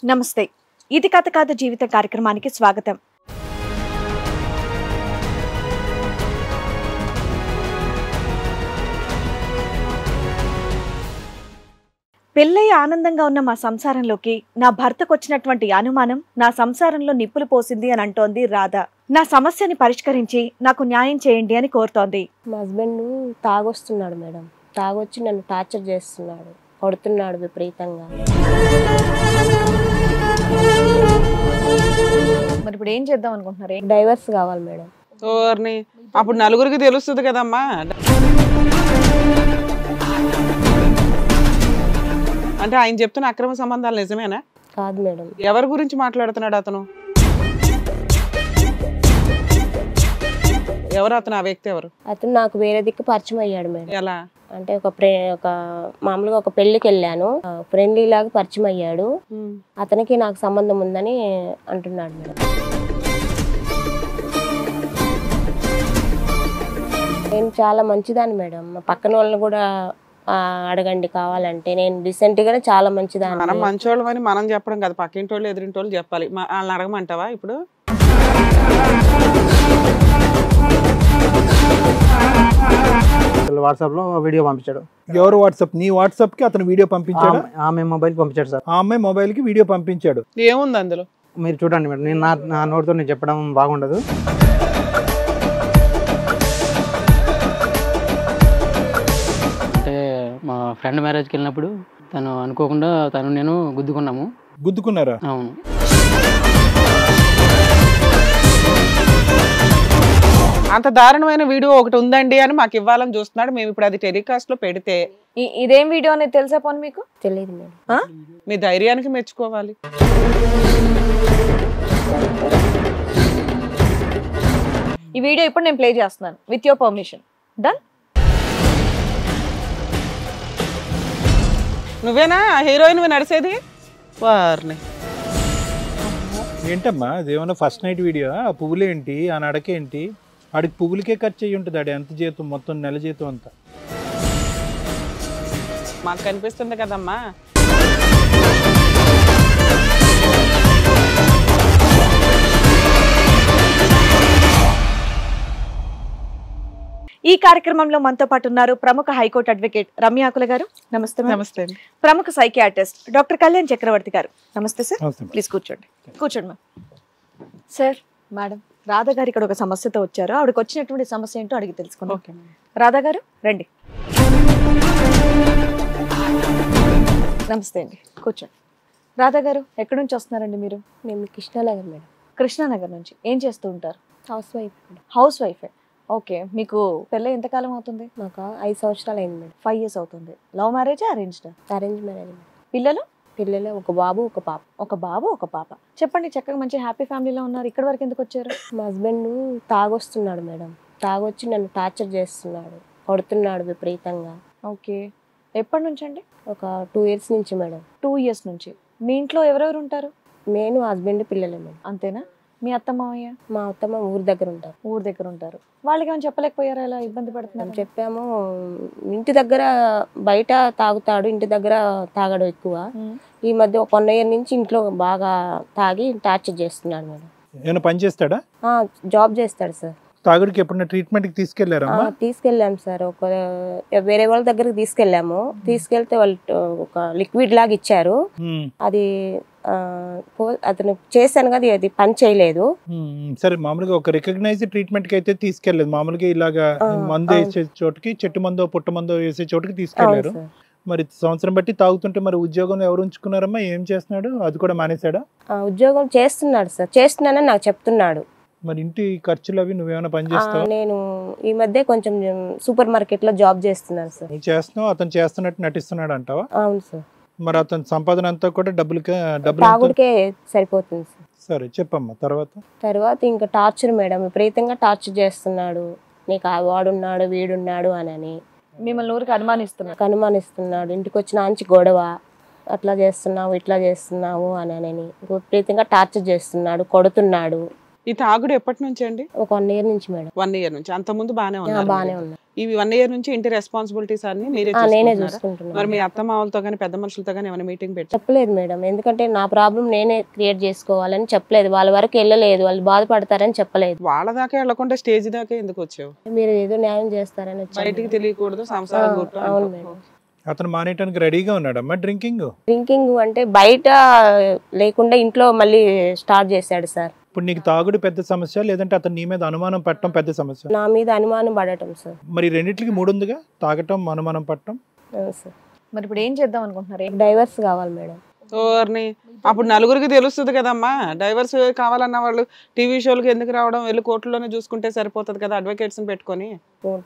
నమస్తే. ఇది కథ కాదు జీవితం కార్యక్రమానికి స్వాగతం. పెళ్ళై ఆనందంగా ఉన్న మా సంసారంలోకి నా భర్తకు వచ్చినటువంటి అనుమానం నా సంసారంలో నిప్పులు పోసింది అని అంటోంది రాధ. నా సమస్యని పరిష్కరించి నాకు న్యాయం చేయండి అని కోరుతోంది. మా హస్బెండ్ తాగొస్తున్నాడు మేడం. తాగొచ్చి నన్ను టార్చర్ చేస్తున్నాడు, కొడుతున్నాడు విపరీతంగా. మరి ఇప్పుడు ఏం చేద్దాం అనుకుంటున్నారు? డైవర్స్ కావాలి మేడం. అప్పుడు నలుగురికి తెలుస్తుంది కదమ్మా. అంటే ఆయన చెప్తున్న అక్రమ సంబంధాలు నిజమేనా? కాదు మేడం. ఎవరి గురించి మాట్లాడుతున్నాడు అతను? ఎవరు అతను? ఆ వ్యక్తి ఎవరు? అతను నాకు వేరే దిక్కు పరిచయం అయ్యాడు మేడం. ఎలా అంటే ఒక మామూలుగా ఒక పెళ్లికి వెళ్ళాను, ఫ్రెండ్లీ లాగా పరిచయం అయ్యాడు. అతనికి నాకు సంబంధం ఉందని అంటున్నాడు మేడం. నేను చాలా మంచిదాన్ని మేడం. మా పక్కన వాళ్ళని కూడా అడగండి కావాలంటే. నేను రీసెంట్ గానే చాలా మంచిదాన్ని. మనం మంచోళ్ళం అని మనం చెప్పడం కదా, పక్కింటి వాళ్ళు ఎదురింటి వాళ్ళు చెప్పాలి. వాళ్ళని అడగమంటావా ఇప్పుడు? వాట్సాప్ లో వీడియో పంపించాడు. ఎవరు వాట్సాప్? నీ వాట్సాప్ కి అతను వీడియో పంపించాడు? ఆమె మొబైల్ పంపించాడు సార్. ఆ అమ్మాయి మొబైల్ కి వీడియో పంపించాడు. ఏముంది అందులో? మీరు చూడండి మేడం. నేను నా నోటితో నేను చెప్పడం బాగుండదు. అంటే మా ఫ్రెండ్ మ్యారేజ్కి వెళ్ళినప్పుడు తను అనుకోకుండా నేను గుద్దుకున్నాము. గుద్దుకున్నారా? అవును. అంత దారుణమైన వీడియో ఒకటి ఉందండి అని మాకు ఇవ్వాలని చూస్తున్నాడు. మేము ఇప్పుడు అది టెలికాస్ట్ లో పెడితే ఇదేం వీడియో అనేది తెలుసా పోనీ మీకు? తెలియదు మేడం. మీ ధైర్యానికి మెచ్చుకోవాలి. ఈ వీడియో ఇప్పుడు నేను ప్లే చేస్తున్నాను విత్ యువర్ పర్మిషన్. డన్. నువ్వేనా హీరోయిన్ నడిచేది? వారిని ఏంటమ్మా అదేమన్నా ఫస్ట్ నైట్ వీడియో? ఆ పువ్వులేంటి, ఆ నడకేంటి? ఆడికి పువ్వులకే ఖర్చు అయ్యి ఉంటుంది. ఆడి ఎంత జీతం, మొత్తం నెల జీతం అంతా మాకు కనిపిస్తుంది కదమ్మా. ఈ కార్యక్రమంలో మనతో పాటు ఉన్నారు ప్రముఖ హైకోర్టు అడ్వకేట్ రమ్య ఆకుల గారు. నమస్తే. నమస్తే. ప్రముఖ సైకియాట్రిస్ట్ డాక్టర్ కళ్యాణ్ చక్రవర్తి గారు. నమస్తే సార్. ప్లీజ్ కూర్చోండి. కూర్చోండి మ్యామ్. సార్, మేడం, రాధా గారు ఇక్కడ ఒక సమస్యతో వచ్చారు. ఆవిడకి వచ్చినటువంటి సమస్య ఏంటో అడిగి తెలుసుకుందాం. రాధా గారు రండి. నమస్తే అండి, కూర్చోండి. రాధా గారు ఎక్కడి నుంచి వస్తున్నారండి మీరు? మేము కృష్ణానగర్ మేడం. కృష్ణానగర్ నుంచి. ఏం చేస్తూ ఉంటారు? Housewife madam. హౌస్ వైఫే. ఓకే. మీకు పెళ్ళి ఎంతకాలం అవుతుంది? మాకు 5 సంవత్సరాలు అయింది మేడం. 5 years అవుతుంది. Love marriage, arranged? Arrange marriage madam. పిల్లలు? ఒక బాబు ఒక పాప. ఒక బాబు ఒక పాప. చెప్పండి, చక్కగా మంచి హ్యాపీ ఫ్యామిలీలో ఉన్నారు. ఇక్కడ వరకు ఎందుకు వచ్చారు? మా హస్బెండ్ తాగొస్తున్నాడు మేడం. తాగొచ్చి నన్ను టార్చర్ చేస్తున్నాడు, కొడుతున్నాడు విపరీతంగా. ఓకే. ఎప్పటి నుంచి అండి? ఒక 2 years నుంచి మేడం. 2 years నుంచి. మీ ఇంట్లో ఎవరెవరు ఉంటారు? నేను, హస్బెండ్, పిల్లలే మేడం. అంతేనా? మీ అత్త మామయ్య? మా అత్తమ్మ ఊరి దగ్గర ఉంటారు. ఊరి దగ్గర ఉంటారు. వాళ్ళకి ఏమైనా చెప్పలేకపోయారా ఇలా ఇబ్బంది పడుతున్నారు? చెప్పాము. ఇంటి దగ్గర బయట తాగుతాడు, ఇంటి దగ్గర తాగడు ఎక్కువ. ఈ మధ్య 1 year నుంచి ఇంట్లో బాగా తాగి టార్చర్ చేస్తున్నాడు మేడం. ఏమైనా పని చేస్తాడా? జాబ్ చేస్తాడు సార్. తాగుడికి ఎప్పుడైనా ట్రీట్మెంట్ కి తీసుకెళ్లారా? తీసుకెళ్ళాం సార్. వేరే వాళ్ళ దగ్గరకు తీసుకెళ్ళాము. తీసుకెళ్తే వాళ్ళు ఒక లిక్విడ్ లాగా ఇచ్చారు. అది అతను చేశాను కదా, అది పని చేయలేదు. సరే, మామూలుగా ఒక రికగ్నైజ్డ్ ట్రీట్మెంట్ కి అయితే తీసుకెళ్లేదు. మామూలుగా ఇలాగా మందు వేసే చోటుకి, చెట్టు మందో పుట్ట మందో వేసే చోటుకి తీసుకెళ్లారు. మరి సంవత్సరం బట్టి తాగుతుంటే మరి ఉద్యోగం ఎవరు ఉంచుకున్నారమ్మా? ఏం చేస్తున్నాడు? అది కూడా మానేశాడా? ఉద్యోగం చేస్తున్నాడు సార్. చేస్తున్నానని నాకు చెప్తున్నాడు. మరి ఇంటి ఖర్చులు అవి నువ్వేమైనా పని చేస్తావా? నేను ఈ మధ్య కొంచెం సూపర్ మార్కెట్ లో జాబ్ చేస్తున్నాను సార్. నువ్వు చేస్తున్నావు, అతను చేస్తున్నట్టు నటిస్తున్నాడు అంటావా? అవును సార్. మరి అతని సంపాదన అంతా కూడా డబ్బులు తాగుడికే సరిపోతుంది సార్. సరే, చెప్పమ్మా. తర్వాత ఇంకా టార్చర్ మేడం. విపరీతంగా టార్చర్ చేస్తున్నాడు. నీకు వాడున్నాడు, వీడున్నాడు అని మిమ్మల్ని ఊరికి అనుమానిస్తున్నాడు. ఇంటికి వచ్చిన ఆంచి గొడవ, అట్లా చేస్తున్నావు, ఇట్లా చేస్తున్నావు అని విపరీతంగా టార్చర్ చేస్తున్నాడు, కొడుతున్నాడు. ఈ తాగుడు ఎప్పటి నుంచి అండి? ఒక 1 year నుంచి మేడం. 1 year నుంచి. అంత ముందు బానే ఉన్నా? బానే ఉన్నా. ఈ 1 year నుంచి ఇంటి రెస్పాన్సిబిలిటీస్ అన్ని మీరే నేనే చూసుకుంటున్నారా? చూసుకుంటున్నాను. మరి మీ అత్త మామలతో కానీ పెద్ద మనుషులతో కానీ ఏమైనా మీటింగ్ పెట్టి చెప్పలేదు మేడం, ఎందుకంటే నా ప్రాబ్లం నేనే క్రియేట్ చేసుకోవాలని చెప్పలేదు. వాళ్ళ వరకు వెళ్ళలేదు, వాళ్ళు బాధపడతారని చెప్పలేదు. వాళ్ళ దాకా వెళ్ళకుండా స్టేజ్ దాకా ఎందుకు వచ్చావు? మీరు ఏదో న్యాయం చేస్తారని వచ్చాను. బయటికి తెలియకూడదు సంసారం గుట్టు అవును అంటావు. మేడం. అతను మానేయడానికి రెడీగా ఉన్నాడమ్మా డ్రింకింగ్? డ్రింకింగ్ అంటే బయట లేకుండా ఇంట్లో మళ్ళీ స్టార్ట్ చేశాడు సార్. ఇప్పుడు నీకు తాగుడు పెద్ద సమస్య, లేదంటే అతను నీ మీద అనుమానం పట్టడం పెద్ద సమస్య? నా మీద అనుమానం పడటం సార్. మరి రెండిట్లకి 3 ఉందిగా, తాగటం అనుమానం పట్టడం. అవును సార్. మరి ఇప్పుడు ఏం చేద్దాం అనుకుంటున్నారు? డైవర్స్ కావాలి మేడం. ఓర్ని అప్పుడు నలుగురికి తెలుస్తుంది కదమ్మా. డైవర్స్ కావాలన్న వాళ్ళు టీవీ షోలకు ఎందుకు రావడం? వెళ్ళి కోర్టులోనే చూసుకుంటే సరిపోతుంది కదా, అడ్వకేట్స్ పెట్టుకొని.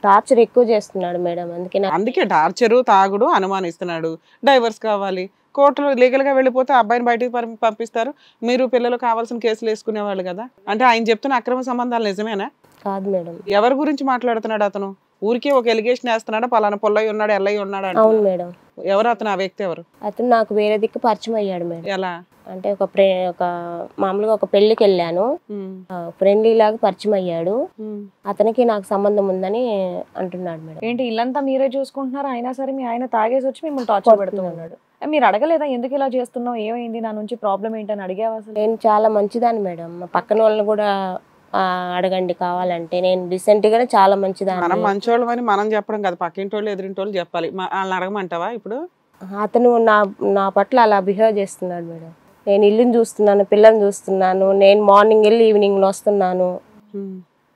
టార్చర్ ఎక్కువ చేస్తున్నాడు మేడం, అందుకే టార్చరు, తాగుడు, అనుమానిస్తున్నాడు. డైవర్స్ కావాలి, కోర్టులో లీగల్ గా వెళ్ళిపోతే అబ్బాయిని బయటికి పంపిస్తారు. మీరు పిల్లలు కావాల్సిన కేసులు వేసుకునేవాళ్ళు కదా. అంటే ఆయన చెప్తున్న అక్రమ సంబంధాలు నిజమేనా? కాదు మేడం. ఎవరి గురించి మాట్లాడుతున్నాడు అతను? ఊరికే ఒక ఎలిగేషన్ వేస్తున్నాడా, పలానా పొల్లయ్య ఉన్నాడు, ఎల్లయ్య ఉన్నాడు? అవును మేడం. ఎవరు అతను? ఆ వ్యక్తి ఎవరు? అతను నాకు వేరే దిక్కు పరిచయం అయ్యాడు మేడం. ఎలా అంటే ఒక మామూలుగా ఒక పెళ్లికి వెళ్ళాను, ఫ్రెండ్లీ లాగా పరిచయం అయ్యాడు. అతనికి నాకు సంబంధం ఉందని అంటున్నాడు మేడం. ఏంటి ఇల్లంతా మీరే చూసుకుంటున్నారు, అయినా సరే మీ ఆయన తాగేసి వచ్చి మిమ్మల్ని టార్చర్ పెడుతూ ఉన్నాడు. మీరు అడగలేదా ఎందుకు ఇలా చేస్తున్నావు, ఏమైంది, నా నుంచి ప్రాబ్లం ఏంటని అడిగావా అసలు? నేను చాలా మంచిదాన్ని మేడం, మా పక్కన వాళ్ళని కూడా అడగండి కావాలంటే. నేను రీసెంట్ గానే చాలా మంచిదాన్ని. మనం మంచోళ్ళం అని మనం చెప్పడం కదా, పక్కింటి వాళ్ళు ఎదురింటి వాళ్ళు చెప్పాలి. వాళ్ళని అడగమంటావా ఇప్పుడు? అతను నా పట్ల అలా బిహేవ్ చేస్తున్నాడు మేడం. నేను ఇల్లుని చూస్తున్నాను, పిల్లల్ని చూస్తున్నాను, నేను మార్నింగ్ వెళ్ళి ఈవినింగ్ వస్తున్నాను.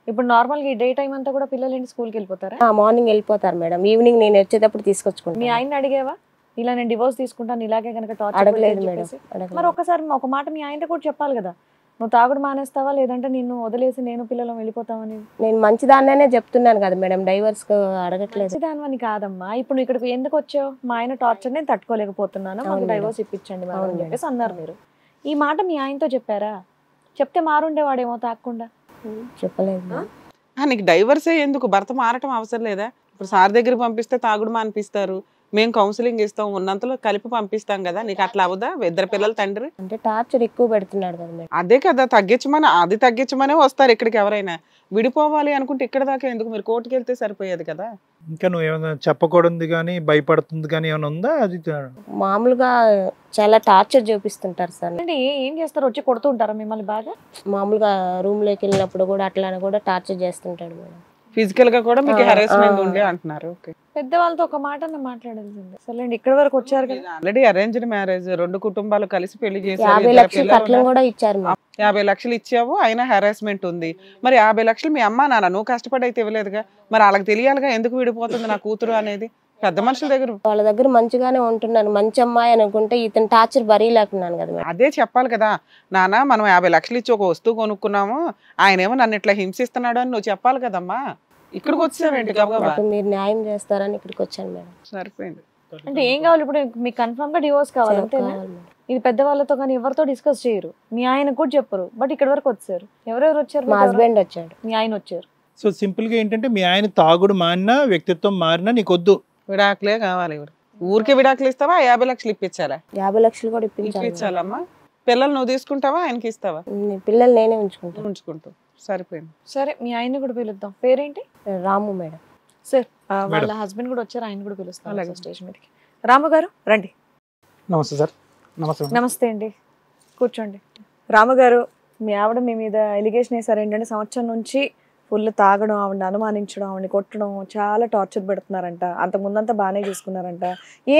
ఇప్పుడు నార్మల్ గా ఈ డే టైం అంతా కూడా పిల్లలు ఏంటి స్కూల్కి వెళ్ళిపోతారా? మార్నింగ్ వెళ్ళిపోతారు మేడం, ఈవినింగ్ నేను వచ్చేటప్పుడు తీసుకొచ్చుకుంటాను. మీ ఆయన అడిగేవా ఇలా నేను డివోర్స్ తీసుకుంటాను ఇలాగే కనుక టార్చర్? అడగలేదు మేడం. మరి ఒకసారి ఒక మాట మీ ఆయనతో కూడా చెప్పాలి కదా, నువ్వు తాగుడు మానేస్తావా లేదంటే నిన్ను వదిలేసి నేను పిల్లలు వెళ్ళిపోతామని. నేను మంచిదాన్నే చెప్తున్నాను కదా మేడం, డైవర్స్ అడగట్లేదు. మంచిదాని కాదమ్మా, ఇప్పుడు ఇక్కడికి ఎందుకు వచ్చావు? మా ఆయన టార్చర్ నేను తట్టుకోలేకపోతున్నాను, మాకు డైవర్స్ ఇప్పించండి అని చెప్పేసి అన్నారు మీరు. ఈ మాట మీ ఆయనతో చెప్పారా? చెప్తే మారుండేవాడేమో తాగకుండా. చెప్పలేదు. నీకు డైవర్సే ఎందుకు, భర్త మారటం అవసరం లేదా? ఇప్పుడు సార్ దగ్గర పంపిస్తే తాగుడు మానిపిస్తారు, మేము కౌన్సిలింగ్ ఇస్తాం, ఉన్నంతలో కలిపి పంపిస్తాం కదా. నీకు అట్లా అవదా? 2 పిల్లల తండ్రి అంటే టార్చర్ ఎక్కువ పెడుతున్నాడు కదా మేడం. అదే కదా తగ్గించమనే వస్తారు ఇక్కడికి ఎవరైనా. విడిపోవాలి అనుకుంటే ఇక్కడ దాకా ఎందుకు? మీరు కోర్టుకి వెళ్తే సరిపోయేది కదా. ఇంకా నువ్వు ఏమైనా చెప్పకూడదు కానీ భయపడుతుంది కానీ ఏమైనా ఉందా? అది మామూలుగా చాలా టార్చర్ చూపిస్తుంటారు సార్. అంటే ఏం చేస్తారు, వచ్చి కొడుతూ ఉంటారా మిమ్మల్ని బాగా? మామూలుగా రూమ్ లోకి వెళ్ళినప్పుడు కూడా అట్లా కూడా టార్చర్ చేస్తుంటాడు మేడం. ఫిజికల్ గా కూడా మీకు హెరాస్మెంట్ ఉండే అంటున్నారు. పెద్దవాళ్ళతో ఒక మాట మాట్లాడాల్సిందే. సర్లేండి, ఇక్కడ వరకు వచ్చారు కదా. ఆల్రెడీ అరేంజ్డ్ మ్యారేజ్, 2 కుటుంబాలు కలిసి పెళ్లి చేశారు. 50 లక్షలు కట్నం కూడా ఇచ్చారు. 50 లక్షలు ఇచ్చావు, అయినా హెరాస్మెంట్ ఉంది. మరి 50 లక్షలు మీ అమ్మ నాన్న నువ్వు కష్టపడి అయితే ఇవ్వలేదుగా, మరి వాళ్ళకి తెలియాలిగా ఎందుకు విడిపోతుంది నా కూతురు అనేది. పెద్ద మనుషుల దగ్గర వాళ్ళ దగ్గర మంచిగానే ఉంటున్నాను, మంచి అమ్మాయి అనుకుంటే ఇతను టార్చర్ బరీలేకున్నాను కదా. అదే చెప్పాలి కదా, నాన్న మనం 50 లక్షలు ఇచ్చి ఒక వస్తువు కొనుక్కున్నాము, ఆయన ఏమో నన్ను ఇట్లా హింసిస్తున్నాడు అని నువ్వు చెప్పాలి కదమ్మా. ఇక్కడికి వచ్చావేంటి గబగబా? మీరు న్యాయం చేస్తారని ఇక్కడికి వచ్చాను మేడం. సరిపోయింది. అంటే ఏం కావాలి ఇప్పుడు? మీకు కన్ఫర్మ్ గా డివోర్స్ కావాలి అంతేనా? ఇది పెద్దవాళ్ళతో కానీ ఎవరితో డిస్కస్ చేయరు, మీ ఆయన కూడా చెప్పరు. బట్ ఇక్కడ వరకు వచ్చారు. ఎవరెవరు వచ్చారు? మా హస్బెండ్ వచ్చాడు, మీ ఆయన వచ్చారు. సో సింపుల్ గా ఏంటంటే మీ ఆయన తాగుడు మారినా వ్యక్తిత్వం మారినా నీకొద్దు, విడాకులే కావాలి. ఊరికే విడాకులు ఇస్తావా? 50 లక్షలు ఇప్పించాలా? 50 లక్షలు కూడా ఇప్పించాలమ్మా. పిల్లలు నువ్వు తీసుకుంటావా, ఆయనకి ఇస్తావా? పిల్లలు నేనే ఉంచుకుంటావు. సరిపోయింది. సరే, మీ ఆయన కూడా పిలుద్దాం. పేరేంటి? రాము మేడం. సార్ వాళ్ళ హస్బెండ్ కూడా వచ్చారు, ఆయన కూడా పిలుస్తాం అలాగే స్టేజ్ మీదకి. రాము గారు రండి. నమస్తే సార్. నమస్తే అండి, కూర్చోండి. రాము గారు, మీ ఆవిడ మీ మీద ఎలిగేషన్ వేసారు ఏంటంటే సంవత్సరం నుంచి ఫుల్ తాగడం, ఆవిడని అనుమానించడం, ఆవిడని కొట్టడం, చాలా టార్చర్ పెడుతున్నారంట. అంతకుముందంతా బాగానే చూసుకున్నారంట.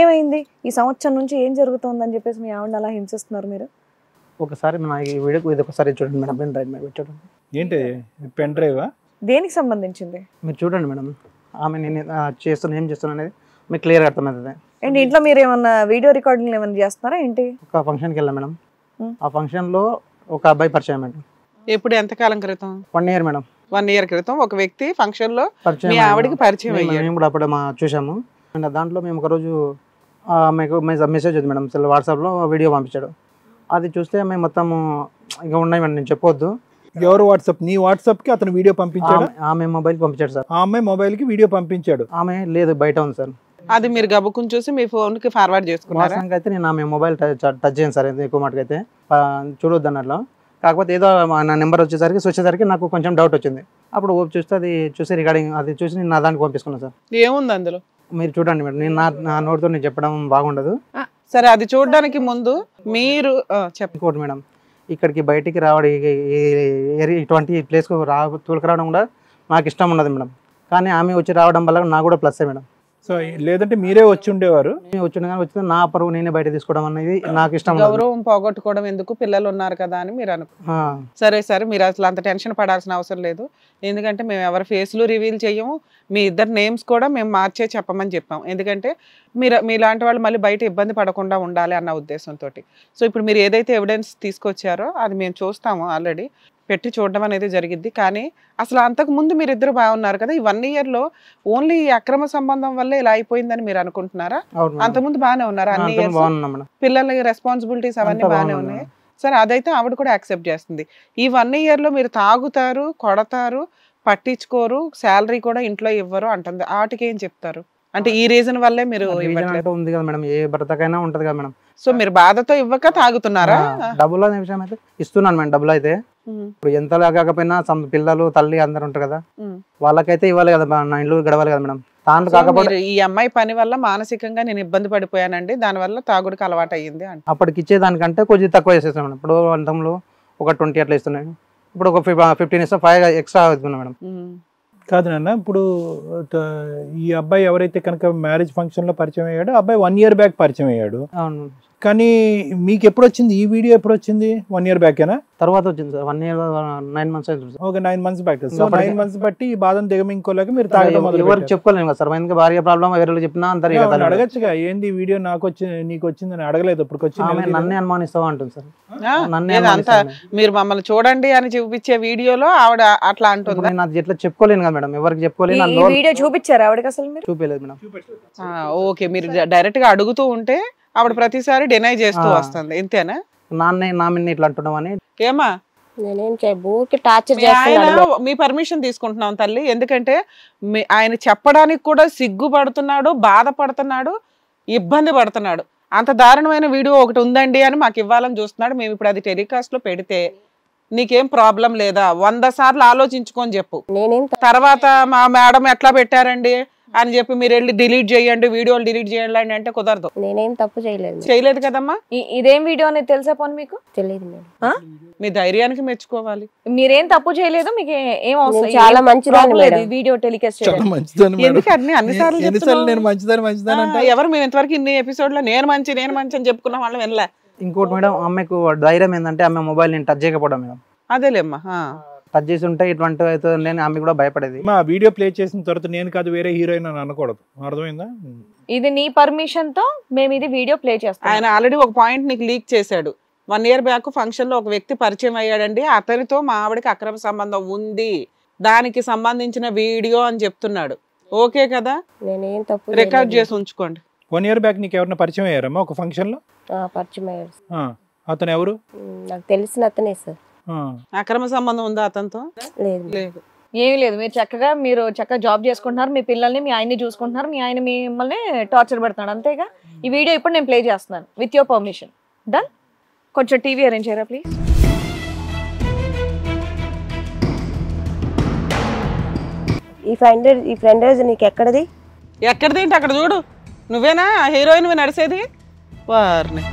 ఏమైంది ఈ సంవత్సరం నుంచి, ఏం జరుగుతుందని చెప్పేసి మీ ఆవిడని అలా హింసిస్తున్నారు మీరు? ఒకసారి ఈ వీడియోకి ఇది ఒకసారి చూడండి మేడం. పెన్ డ్రైవ్ మీద చూడండి. ఏంటి పెన్ డ్రైవా? దేనికి సంబంధించింది? మీరు చూడండి మేడం. ఆమె నేను చేస్తున్నా ఏం చేస్తున్నా అనేది మీకు క్లియర్గా అర్థమవుతుంది. ఏంటి ఇంట్లో మీరు ఏమన్నా వీడియో రికార్డింగ్ ఏమైనా చేస్తున్నారా ఏంటి? ఒక ఫంక్షన్కి వెళ్ళాం మేడం. ఆ ఫంక్షన్లో ఒక అబ్బాయి పరిచయం మేడం. ఎప్పుడు, ఎంతకాలం క్రితం? 1 year మేడం. 1 year క్రితం ఒక వ్యక్తి ఫంక్షన్ లో పరిచయం, ఆవిడకి పరిచయం అయ్యాడు. మేము కూడా అప్పుడు చూసాము. దాంట్లో మేము ఒకరోజు మీకు మెసేజ్ ఉంది మేడం, వాట్సాప్లో వీడియో పంపించాడు. అది చూస్తే మేము మొత్తం ఇంకా ఉన్నాయి మేడం, నేను చెప్పొద్దు. ఎవరు వాట్సాప్? నీ వాట్సాప్ కి అతను వీడియో పంపించాడు? ఆమె మొబైల్ పంపించాడు సార్. ఆ అమ్మాయి మొబైల్ కి వీడియో పంపించాడు? ఆమె లేదు, బయట ఉంది సార్. అది మీరు గబుకుని చూసి మీ ఫోన్ కి ఫార్వర్డ్ చేసుకున్నారా? అయితే నేను ఆమె మొబైల్ టచ్ చేయను సార్ ఎక్కువ మటుకు అయితే, చూడొద్దు అన్నట్లు. కాకపోతే ఏదో నా నెంబర్ వచ్చేసరికి నాకు కొంచెం డౌట్ వచ్చింది. అప్పుడు చూస్తే అది చూసి రికార్డింగ్ అది చూసి నేను నా దానికి పంపించుకున్నాను సార్. ఏముంది అందులో మీరు చూడండి మేడం, నేను నా నోటితో నేను చెప్పడం బాగుండదు. సరే, అది చూడడానికి ముందు మీరు ఇంకోటి మేడం, ఇక్కడికి బయటికి రావడం ఇటువంటి ప్లేస్కు తోలుకురావడం కూడా నాకు ఇష్టం ఉండదు మేడం. కానీ ఆమె వచ్చి రావడం వల్ల నాకు కూడా ప్లస్సే మేడం. సో లేదంటే మీరే వచ్చి ఉండేవారు? వచ్చిన నా పరువు నేనే బయట తీసుకోవడం అనేది నాకు ఇష్టం. గౌరవం పోగొట్టుకోవడం ఎందుకు, పిల్లలు ఉన్నారు కదా అని మీరు సరే మీరు అసలు అంత టెన్షన్ పడాల్సిన అవసరం లేదు. ఎందుకంటే మేము ఎవరి ఫేస్లు రివీల్ చేయము, మీ ఇద్దరు నేమ్స్ కూడా మేము మార్చే చెప్పమని చెప్పాం. ఎందుకంటే మీలాంటి వాళ్ళు మళ్ళీ బయట ఇబ్బంది పడకుండా ఉండాలి అన్న ఉద్దేశంతో. సో ఇప్పుడు మీరు ఏదైతే ఎవిడెన్స్ తీసుకొచ్చారో అది మేము చూస్తాము, ఆల్రెడీ పెట్టి చూడడం అనేది జరిగింది. కానీ అసలు అంతకు ముందు మీరిద్దరు బాగున్నారు కదా, ఈ 1 yearలో ఓన్లీ అక్రమ సంబంధం వల్లే ఇలా అయిపోయిందని మీరు అనుకుంటున్నారా? అంతకుముందు బాగానే ఉన్నారా? అన్ని పిల్లల రెస్పాన్సిబిలిటీస్ అవన్నీ బాగానే ఉన్నాయి. సరే, అదైతే ఆవిడ కూడా యాక్సెప్ట్ చేస్తుంది. ఈ 1 yearలో మీరు తాగుతారు, కొడతారు, పట్టించుకోరు, శాలరీ కూడా ఇంట్లో ఇవ్వరు అంటుంది. వాటికి ఏం చెప్తారు? అంటే ఈ రీజన్ వల్లే మీరు ఉంది కదా మేడం, ఏ భర్తకైనా ఉంటది కదా మేడం. సో మీరు బాధతో ఇవ్వక తాగుతున్నారా? డబ్బులు అనే విషయం అయితే ఇస్తున్నాను మేడం. డబ్బులు అయితే ఇప్పుడు ఎంతలా కాకపోయినా పిల్లలు తల్లి అందరు ఉంటారు కదా, వాళ్ళకైతే ఇవ్వాలి కదా, నా ఇల్లు గడవాలి కదా మేడం. తాను కాకపోతే ఈ అమ్మాయి పని వల్ల మానసికంగా నేను ఇబ్బంది పడిపోయానండి, దాని వల్ల తాగుడికి అలవాటు అయ్యింది అంటే అప్పటికి ఇచ్చేదానికంటే కొంచెం తక్కువ చేసేస్తాం మేడం. ఇప్పుడు అంతంలో ఒక 20 అట్లా ఇస్తున్నాయి, ఇప్పుడు ఒక 15 ఇస్తాం, 5 ఎక్స్ట్రా అవుతుంది మేడం. కాదు నాన్న, ఇప్పుడు ఈ అబ్బాయి ఎవరైతే కనుక మ్యారేజ్ ఫంక్షన్ లో పరిచయం అయ్యాడో అబ్బాయి 1 year బ్యాక్ పరిచయం అయ్యాడు. అవును. కానీ మీకు ఎప్పుడు వచ్చింది ఈ వీడియో? ఎప్పుడు వచ్చింది? 1 year బ్యాకేనా? తర్వాత వచ్చింది సార్. 1 year 9 months అయింది. ఒక 9 months బ్యాక్. సో 9 months బట్టి ఈ బాధను దిగమింకోలేక మీరు తాగడం ఎవరికి చెప్పుకోలేము కదా సార్. ఎందుకంటే భార్య ప్రాబ్లం వేరే చెప్పినా అంటారు. అడగచ్చుగా, ఏంది వీడియో నాకు వచ్చింది నీకు వచ్చిందని అడగలేదు? ఇప్పుడు వచ్చింది నన్నే అనుమానిస్తావా అంటుంది సార్. అంతా మీరు మమ్మల్ని చూడండి అని చూపించే వీడియోలో ఆవిడ అట్లా అంటుంది. నేను అది ఎట్లా చెప్పుకోలేను కదా మేడం, ఎవరికి చెప్పుకోలేను. వీడియో చూపించారు ఆవిడకి అసలు? మీరు చూపించలేదు మేడం. ఓకే, మీరు డైరెక్ట్ గా అడుగుతూ ఉంటే ఆవిడ ప్రతిసారి డినై చేస్తూ వస్తుంది, ఇంతేనా? నా మీద ఇట్లా అంటున్నాం అని. ఏమా మీ పర్మిషన్ తీసుకుంటున్నాం తల్లి, ఎందుకంటే ఆయన చెప్పడానికి కూడా సిగ్గుపడుతున్నాడు, బాధపడుతున్నాడు, ఇబ్బంది పడుతున్నాడు. అంత దారుణమైన వీడియో ఒకటి ఉందండి అని మాకు ఇవ్వాలని చూస్తున్నాడు. మేము ఇప్పుడు అది టెలికాస్ట్ లో పెడితే నీకేం ప్రాబ్లం లేదా? 100 సార్లు ఆలోచించుకొని చెప్పు. తర్వాత మా మేడం ఎట్లా పెట్టారండి అని చెప్పి మీరు వెళ్ళి డిలీట్ చేయండి, వీడియోలు డిలీట్ చేయండి అంటే కుదరదు. నేనేం తప్పు చేయలేదు కదమ్మా. ఇదేం వీడియో అనేది తెలుసా పోనీ మీకు? తెలియదు. మీ ధైర్యానికి మెచ్చుకోవాలి. మీరేం తప్పు చేయలేదు, మీకు ఏం అవసరం? చాలా మంచిదాన్ని వీడియో టెలికాస్ట్ ఎవరు మేము ఇంతవరకు ఇన్ని ఎపిసోడ్ లో నేను మంచి అని చెప్పుకున్న వాళ్ళం వినలే. ఇంకోటి మేడం, అమ్మాయికు ధైర్యం ఏంటంటే ఆమె మొబైల్ నేను టచ్ చేయకపోవడం మేడం. అదేలేమ్మా, టచ్ చేసి ఉంటే ఇటువంటి అవుతుంది ఆమె కూడా భయపడేది. మా వీడియో ప్లే చేసిన తర్వాత నేను కాదు వేరే హీరోయిన్ అని అనకూడదు, అర్థమైందా? ఇది నీ పర్మిషన్ తో మేము ఇది వీడియో ప్లే చేస్తాం. ఆయన ఆల్రెడీ ఒక పాయింట్ నీకు లీక్ చేశాడు. 1 year బ్యాక్ ఫంక్షన్ లో ఒక వ్యక్తి పరిచయం అయ్యాడండి, అతనితో మా ఆవిడకి అక్రమ సంబంధం ఉంది, దానికి సంబంధించిన వీడియో అని చెప్తున్నాడు. ఓకే కదా, నేనేం తప్పు రికార్డ్ చేసి ఉంచుకోండి. 1 year బ్యాక్ నీకు ఎవరైనా పరిచయం అయ్యారమ్మా ఒక ఫంక్షన్ లో? పరిచయం అయ్యారు. అతను ఎవరు? నాకు తెలిసిన అతనే సార్. అక్రమ సంబంధం ఉందా అతనితో? లేదు. ఏమీ లేదు. మీరు చక్కగా జాబ్ చేసుకుంటున్నారు, మీ పిల్లల్ని మీ ఆయన్ని చూసుకుంటున్నారు, మీ ఆయన మిమ్మల్ని టార్చర్ పెడుతున్నాడు, అంతేగా? ఈ వీడియో ఇప్పుడు నేను ప్లే చేస్తున్నాను విత్ యువర్ పర్మిషన్. డన్. కొంచెం టీవీ అరేంజ్ చేయరా ప్లీజ్. ఈ ఫ్రెండ్ నీకు ఎక్కడది ఏంటి? అక్కడ చూడు, నువ్వేనా హీరోయిన్ నడిచేది? వారిని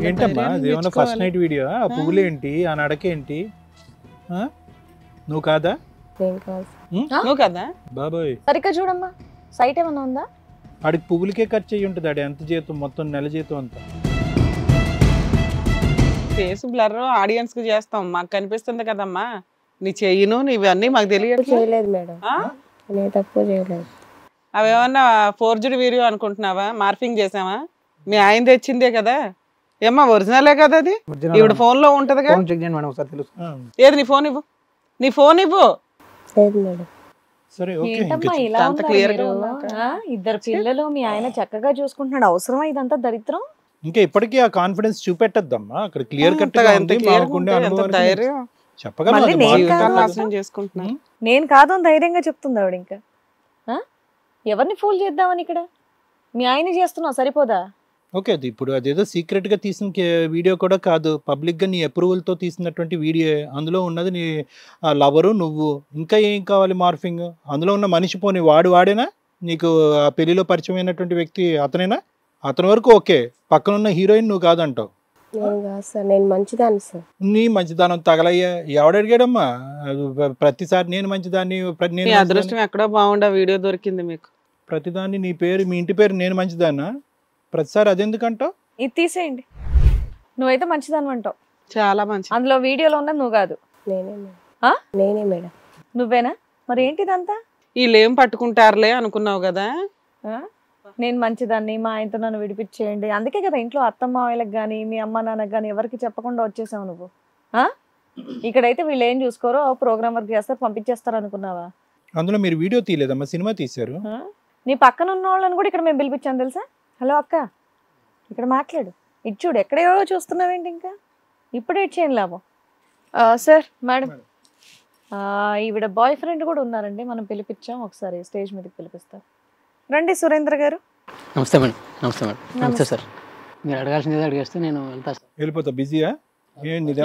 ఏంటమ్మా అదేమన్నా ఫస్ట్ నైట్ వీడియో? ఆ పువ్వులు ఏంటి, ఆ నడకేంటి? నువ్వు కాదా? నువ్వు కదా బాబోయ్. సరిగ్గా చూడమ్మా, సైట్ ఏమన్నా ఉందా? ఆడికి పువ్వులకే ఖర్చు అయ్యి ఉంటుంది. ఆడి ఎంత జీతం, మొత్తం నెల జీతం అంతా. ఫేస్ బ్లర్ ఆడియన్స్ కి చేస్తాం, మాకు కనిపిస్తుంది కదమ్మా. నీ చెయ్యను నీవన్నీ మాకు తెలియలేదు మేడం. తప్పు చేయలేదు. అవేమన్నా ఫోర్జుడ్ వీడియో అనుకుంటున్నావా? మార్ఫింగ్ చేసావా? మీ ఆయన తెచ్చిందే కదా ఏమ్మా, ఒరిజినలే కదా అది. ఇప్పుడు ఫోన్ లో ఉంటది కదా. ఏది నీ ఫోన్ ఇవ్వు, నీ ఫోన్ ఇవ్వు. ఇద్దరు పిల్లలు, మీ ఆయన చక్కగా చూసుకుంటున్నాడు, అవసరమా ఇదంతా దరిద్రం? ఇంకా ఇప్పటికీ ఆ కాన్ఫిడెన్స్ చూపెట్టద్దమ్మా. అక్కడ క్లియర్ కట్ నేను కాదు ధైర్యంగా చెప్తుంది ఆవిడ. ఇంకా ఎవరిని ఫూల్ చేద్దామని ఇక్కడ మీ ఆయన చేస్తున్నావు, సరిపోదా? ఓకే, అది ఇప్పుడు అదేదో సీక్రెట్ గా తీసిన వీడియో కూడా కాదు, పబ్లిక్ గా నీ అప్రూవల్ తో తీసినటువంటి వీడియో. అందులో ఉన్నది నీ లవరు, నువ్వు, ఇంకా ఏం కావాలి మార్ఫింగ్? అందులో ఉన్న మనిషి పోనీ వాడేనా నీకు ఆ పెళ్లిలో పరిచయం అయినటువంటి వ్యక్తి? అతనేనా? అతని వరకు ఓకే, పక్కనున్న హీరోయిన్ నువ్వు కాదంటావు. నేను కాదు సార్, నేను మంచిదాన్ని సార్. నీ మంచిదానం తగలయ్యా, ఎవడడిగాడమ్మా? ప్రతిసారి నేను మంచిదాన్ని, మీ అదృష్టం ఎక్కడో బాగుండా వీడియో దొరికింది మీకు. ప్రతిదాన్ని నీ పేరు, మీ ఇంటి పేరు నేను మంచిదాన్నా? ప్రతిసారి అదెందుకంటావు? ఇది తీసేయండి. నువ్వైతే మంచిదాని అంటావు, చాలా మంచి. అందులో వీడియోలో ఉన్నది నువ్వు కాదు. నేనే మేడం. నువ్వేనా? మరి ఏంటిదంతా? వీళ్ళు ఏం పట్టుకుంటారులే అనుకున్నావు కదా. నేను మంచిదాన్ని, మా ఆయనతో నన్ను విడిపించేయండి, అందుకే కదా ఇంట్లో అత్తమ్మ వాళ్ళకి కానీ మీ అమ్మ నాన్నకి కానీ ఎవరికి చెప్పకుండా వచ్చేసావు నువ్వు. ఇక్కడైతే వీళ్ళు ఏం చూసుకోరో ప్రోగ్రామ్ వర్క్ చేస్తారు, పంపించేస్తారు అనుకున్నావా? అందులో మీరు వీడియో తీయలేదమ్మా, సినిమా తీశారు. నీ పక్కన ఉన్న వాళ్ళని కూడా ఇక్కడ మేము పిలిపించాను తెలుసా. హలో అక్క, ఇక్కడ మాట్లాడు, ఇటు చూడు, ఎక్కడేవో చూస్తున్నావేంటి, ఇంకా ఇప్పుడే ఇచ్చేయం లాభం. సార్, మేడం, ఈవిడ బాయ్ ఫ్రెండ్ కూడా ఉన్నారండి, మనం పిలిపించాం, ఒకసారి స్టేజ్ మీదకి పిలిపిస్తారు. రండి సురేంద్ర గారు. నమస్తే మేడం. నమస్తే మేడం. నమస్తే సార్. మీరు అడగాల్సింది అడిగేస్తే నేను వెళ్ళిపోతా. బిజీయా?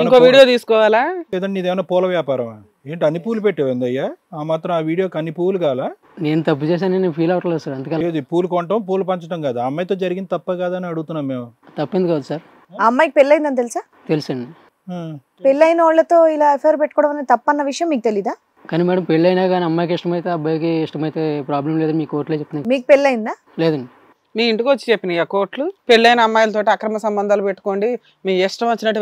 ఇంకో వీడియో తీసుకోవాలా? లేదండి, ఇదేమన్నా పూల వ్యాపారమా ఏంటి? అన్ని పూలు పెట్టేవింది అయ్యా, ఆ మాత్రం ఆ వీడియోకి అన్ని పూలు కావాలా? నేను తప్పు చేశాను, నేను ఫీల్ అవ్వట్లేదు సార్. అందుకని పూలు కొనటం, పూలు పంచడం కాదు, అమ్మాయితో జరిగింది తప్ప కాదని అడుగుతున్నాం మేము. తప్పింది కాదు సార్. ఆ అమ్మాయికి పెళ్ళైందని తెలుసా? తెలుసండి. పెళ్ళైన వాళ్ళతో ఇలా అఫైర్ పెట్టుకోవడం అనేది తప్పన్న విషయం మీకు తెలీదా? కానీ మేడం, పెళ్ళైనా కానీ అమ్మాయికి ఇష్టమైతే అబ్బాయికి ఇష్టమైతే ప్రాబ్లం లేదని మీ కోర్టులో చెప్తున్నాయి. మీకు పెళ్ళైందా? లేదండి. మీ ఇంటికి వచ్చి చెప్పినాయి ఆ కోర్టులు పెళ్ళైన అమ్మాయిలతో అక్రమ సంబంధాలు పెట్టుకోండి, మీ ఇష్టం వచ్చినట్టు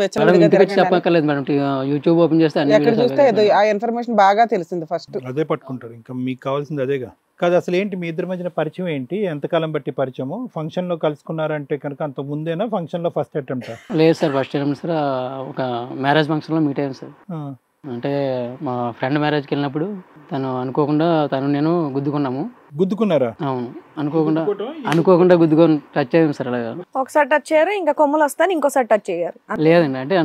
చెప్పక్కర్లేదు మేడం. యూట్యూబ్ ఓపెన్ చేస్తే ఎక్కడ చూస్తే ఆ ఇన్ఫర్మేషన్ బాగా తెలిసింది. ఫస్ట్ అదే పట్టుకుంటారు, ఇంకా మీకు కావాల్సింది అదేగా. కాదు, అసలు ఏంటి మీ ఇద్దరి మధ్యన పరిచయం ఏంటి? ఎంతకాలం బట్టి పరిచయము? ఫంక్షన్ లో కలుసుకున్నారంటే కనుక అంత ముందేనా? ఫంక్షన్ లో ఫస్ట్ అటెంప్ట్? లేదు సార్, ఫస్ట్ అటెంప్ట్ సార్. ఒక మ్యారేజ్ ఫంక్షన్ లో మీట్ అయ్యాను సార్. అంటే మా ఫ్రెండ్ మ్యారేజ్కి వెళ్ళినప్పుడు తను అనుకోకుండా నేను గుద్దుకున్నాము. గుద్దుకున్నారా? అవును, అనుకోకుండా గుద్దుకొని టచ్ అయ్యాము సార్. అలాగా ఒకసారి టచ్ అయ్యారు, ఇంకా కొమ్మలు వస్తాను, ఇంకోసారి టచ్ అయ్యారు? లేదండి, అంటే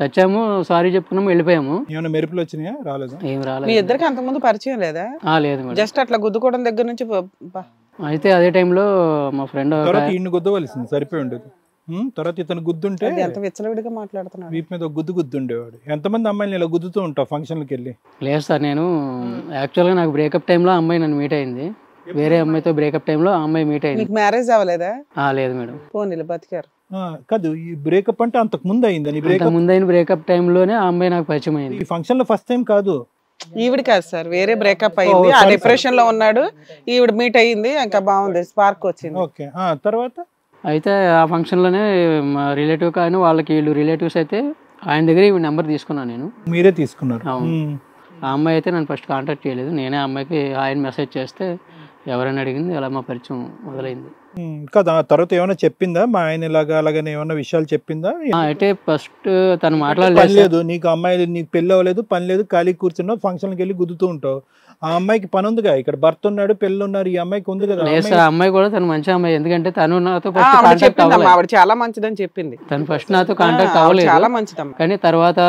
టచ్ అయ్యాము, సారీ చెప్పుకున్నాము, వెళ్ళిపోయాము. ఏమైనా మెరుపులు వచ్చినాయా? రాలేదు. ఏం రాలేదు. మీ ఇద్దరికి అంత ముందు పరిచయం లేదా? లేదు మేడం, జస్ట్ అట్లా గుద్దుకోవడం దగ్గర నుంచి. అయితే అదే టైంలో మా ఫ్రెండ్ ఇన్ని గుద్దవలసింది, సరిపోయి ఉండేది. తర్వాత ఇతను గుద్దుంటే ఎంత విచ్చలవిడిగా మాట్లాడుతున్నాడు. వీపు మీద గుద్దుండేవాడు. ఎంతమంది అమ్మాయిలు ఇలా గుద్దుతూ ఉంటావు ఫంక్షన్కి వెళ్ళి? లేదు సార్, నేను యాక్చువల్గా నాకు బ్రేకప్ టైంలో అమ్మాయి నన్ను మీట్ అయింది. వేరే అమ్మాయితో బ్రేకప్ టైంలో ఆ అమ్మాయి మీట్ అయింది. మ్యారేజ్ అవ్వలేదా? లేదు మేడం. పోనీలు బతికారు. కాదు, ఈ బ్రేకప్ అంటే అంతకు ముందు అయిందని? ముందైన బ్రేకప్ టైంలోనే ఆ అమ్మాయి నాకు పరిచయం అయింది. ఈ ఫంక్షన్ లో ఫస్ట్ టైం కాదు. ఈవిడ కాదు సార్, వేరే బ్రేకప్ అయింది, ఆ డిప్రెషన్ లో ఉన్నాడు, ఈవిడ మీట్ అయ్యింది, ఇంకా బాగుంది, స్పార్క్ వచ్చింది. ఓకే, తర్వాత అయితే ఆ ఫంక్షన్లోనే మా రిలేటివ్ కానీ వాళ్ళకి వీళ్ళు రిలేటివ్స్ అయితే ఆయన దగ్గర ఈ నెంబర్ తీసుకున్నాను నేను. మీరే తీసుకున్నారు? ఆ అమ్మాయి అయితే నన్ను ఫస్ట్ కాంటాక్ట్ చేయలేదు, నేనే అమ్మాయికి ఆయన మెసేజ్ చేస్తే ఎవరైనా అడిగింది, అలా మా పరిచయం మొదలైంది. కదా, తర్వాత ఏమైనా చెప్పిందా మా ఆయన ఇలాగా అలాగనే ఏమైనా విషయాలు చెప్పిందా? అయితే ఫస్ట్ తను మాట్లాడలేదు. నీకు అమ్మాయి, నీకు పెళ్ళి అవ్వలేదు, పని లేదు, ఖాళీ కూర్చున్నావు, ఫంక్షన్కి వెళ్ళి గుద్దుతూ ఉంటావు. ఆ అమ్మాయికి పని ఉందిగా, ఇక్కడ భర్త ఉన్నాడు, పెళ్ళి ఉన్నారు, ఈ అమ్మాయికి ఉంది కదా. ఆ అమ్మాయి కూడా తను మంచి అమ్మాయి, ఎందుకంటే తను నాతో చాలా మంచిదని చెప్పింది. తను ఫస్ట్ నాతో కాంటాక్ట్ అవ్వలేదు, చాలా మంచిదమ్మ. కానీ తర్వాత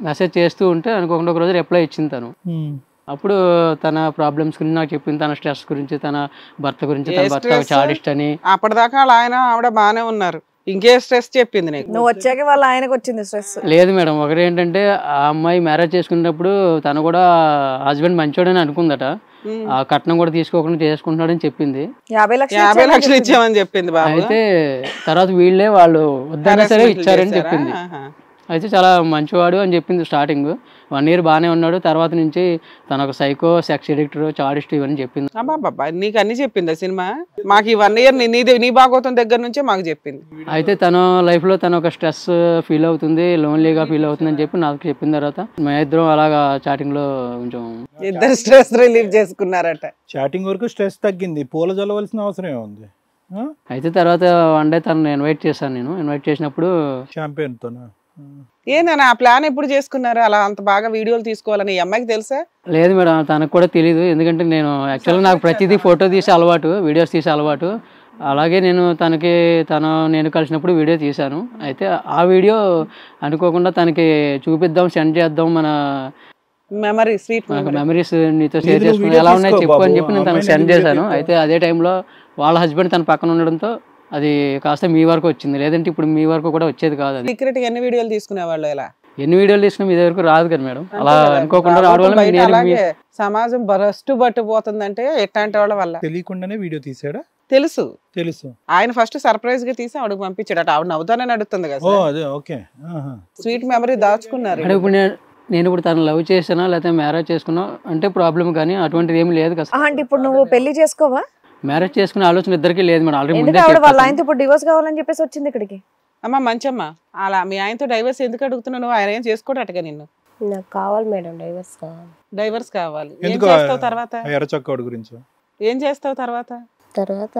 మెసేజ్ చేస్తూ ఉంటే అనుకోకుండా ఒక రోజు రిప్లై ఇచ్చింది తను. అప్పుడు తన ప్రాబ్లమ్స్ గురించి నాకు చెప్పింది, తన స్ట్రెస్ గురించి, తన భర్త గురించి, తన భర్త చాడిస్ట్ అని. అప్పటిదాకా ఆయన ఆవిడ బానే ఉన్నారు, ఇంకే స్ట్రెస్ చెప్పింది నీకు? నువ్వు వచ్చాక వాళ్ళ ఆయనకు వచ్చింది స్ట్రెస్. లేదు మేడం, ఒకటి ఏంటంటే ఆ అమ్మాయి మ్యారేజ్ చేసుకున్నప్పుడు తను కూడా హస్బెండ్ మంచోడని అనుకుందట, ఆ కట్నం కూడా తీసుకోకుండా చేసుకుంటున్నాడని చెప్పింది. 50 లక్షలు ఇచ్చామని చెప్పింది. అయితే తర్వాత వాళ్ళు వద్దన్నా సరే ఇచ్చారని చెప్పింది. అయితే చాలా మంచివాడు అని చెప్పింది స్టార్టింగ్. 1 year బాగానే ఉన్నాడు, తర్వాత నుంచి తన ఒక సైకో, సెక్స్ ఎడిక్టర్, చాడిస్ట్ ఇవన్నీ చెప్పింది. నీకు అన్ని చెప్పింది సినిమా? మాకు ఈ 1 year నీ భాగవతం దగ్గర నుంచే మాకు చెప్పింది. అయితే తన లైఫ్ లో తను ఒక స్ట్రెస్ ఫీల్ అవుతుంది, లోన్లీగా ఫీల్ అవుతుంది అని చెప్పి నాకు చెప్పిన తర్వాత మా ఇద్దరం అలాగా చాటింగ్ లో కొంచెం ఇద్దరు స్ట్రెస్ రిలీవ్ చేసుకున్నారట. చాటింగ్ వరకు స్ట్రెస్ తగ్గింది, పూల జలవలసిన అవసరం ఏముంది? అయితే తర్వాత వన్ డే తను ఇన్వైట్ చేశాను. నేను ఇన్వైట్ చేసినప్పుడు షాంపెయిన్ తో ఏందన్నా ఆ ప్లాన్ ఎప్పుడు చేసుకున్నారు? అలా అంత బాగా వీడియోలు తీసుకోవాలని ఈ అమ్మాయికి తెలుసా? లేదు మేడం, తనకు కూడా తెలియదు. ఎందుకంటే నేను యాక్చువల్గా నాకు ప్రతిదీ ఫోటో తీసే అలవాటు, వీడియోస్ తీసే అలవాటు. అలాగే నేను కలిసినప్పుడు వీడియో తీశాను. అయితే ఆ వీడియో అనుకోకుండా తనకి చూపిద్దాం, సెండ్ చేద్దాం, మన మెమరీస్ నీతో షేర్ చేసుకుని ఎలా ఉన్నాయి చెప్పు అని చెప్పి నేను తనకు సెండ్ చేశాను. అయితే అదే టైంలో వాళ్ళ హస్బెండ్ తన పక్కన ఉండడంతో అది కాస్త మీ వరకు వచ్చింది, లేదంటే ఇప్పుడు మీ వరకు కూడా వచ్చేది కాదు. అది సీక్రెట్ ఎన్ని వీడియోలు తీసుకునేవాళ్ళు ఇలా? ఎన్ని వీడియోలు తీసుకున్నా మీ దగ్గరకు రాదు కదా మేడం. అలా అనుకోకుండా రావడం వల్ల బయట అలాగే సమాజం బరస్టు పట్టుపోతుందంటే ఎట్లాంటి వాళ్ళ వల్ల. తెలియకుండానే వీడియో తీసాడా? తెలుసు తెలుసు. ఆయన ఫస్ట్ సర్ప్రైజ్ గా తీసి ఆవిడకి పంపించాడు. ఆవిడ నవ్వుతానని అడుగుతుంది కదా. ఓ అదే ఓకే. Sweet memory దాచుకున్నారు. అంటే ఇప్పుడు నేను ఇప్పుడు తను లవ్ చేసినా లేకపోతే మ్యారేజ్ చేసుకున్నా అంటే ప్రాబ్లం, కానీ అటువంటిది ఏమి లేదు కదా. అంటే ఇప్పుడు నువ్వు పెళ్లి చేసుకోవా? మ్యారేజ్ చేసుకునే ఆలోచన ఇద్దరికి లేదు మేడం. ఆల్రెడీ ఎందుకు ఆవిడ వాళ్ళ ఆయనతో ఇప్పుడు డివోర్స్ కావాలని చెప్పేసి వచ్చింది ఇక్కడికి? అమ్మ మంచమ్మ, అలా మీ ఆయనతో డైవర్స్ ఎందుకు అడుగుతున్నావు? ఆయన ఏం చేసుకోడటగా నిన్ను? నాకు కావాలి మేడం, డైవర్స్ కావాలి. డైవర్స్ కావాలి. ఏం ఎందుకు చేస్తావు తర్వాత? ఎర్రచొక్కోడు గురించి ఏం చేస్తావు తర్వాత? తర్వాత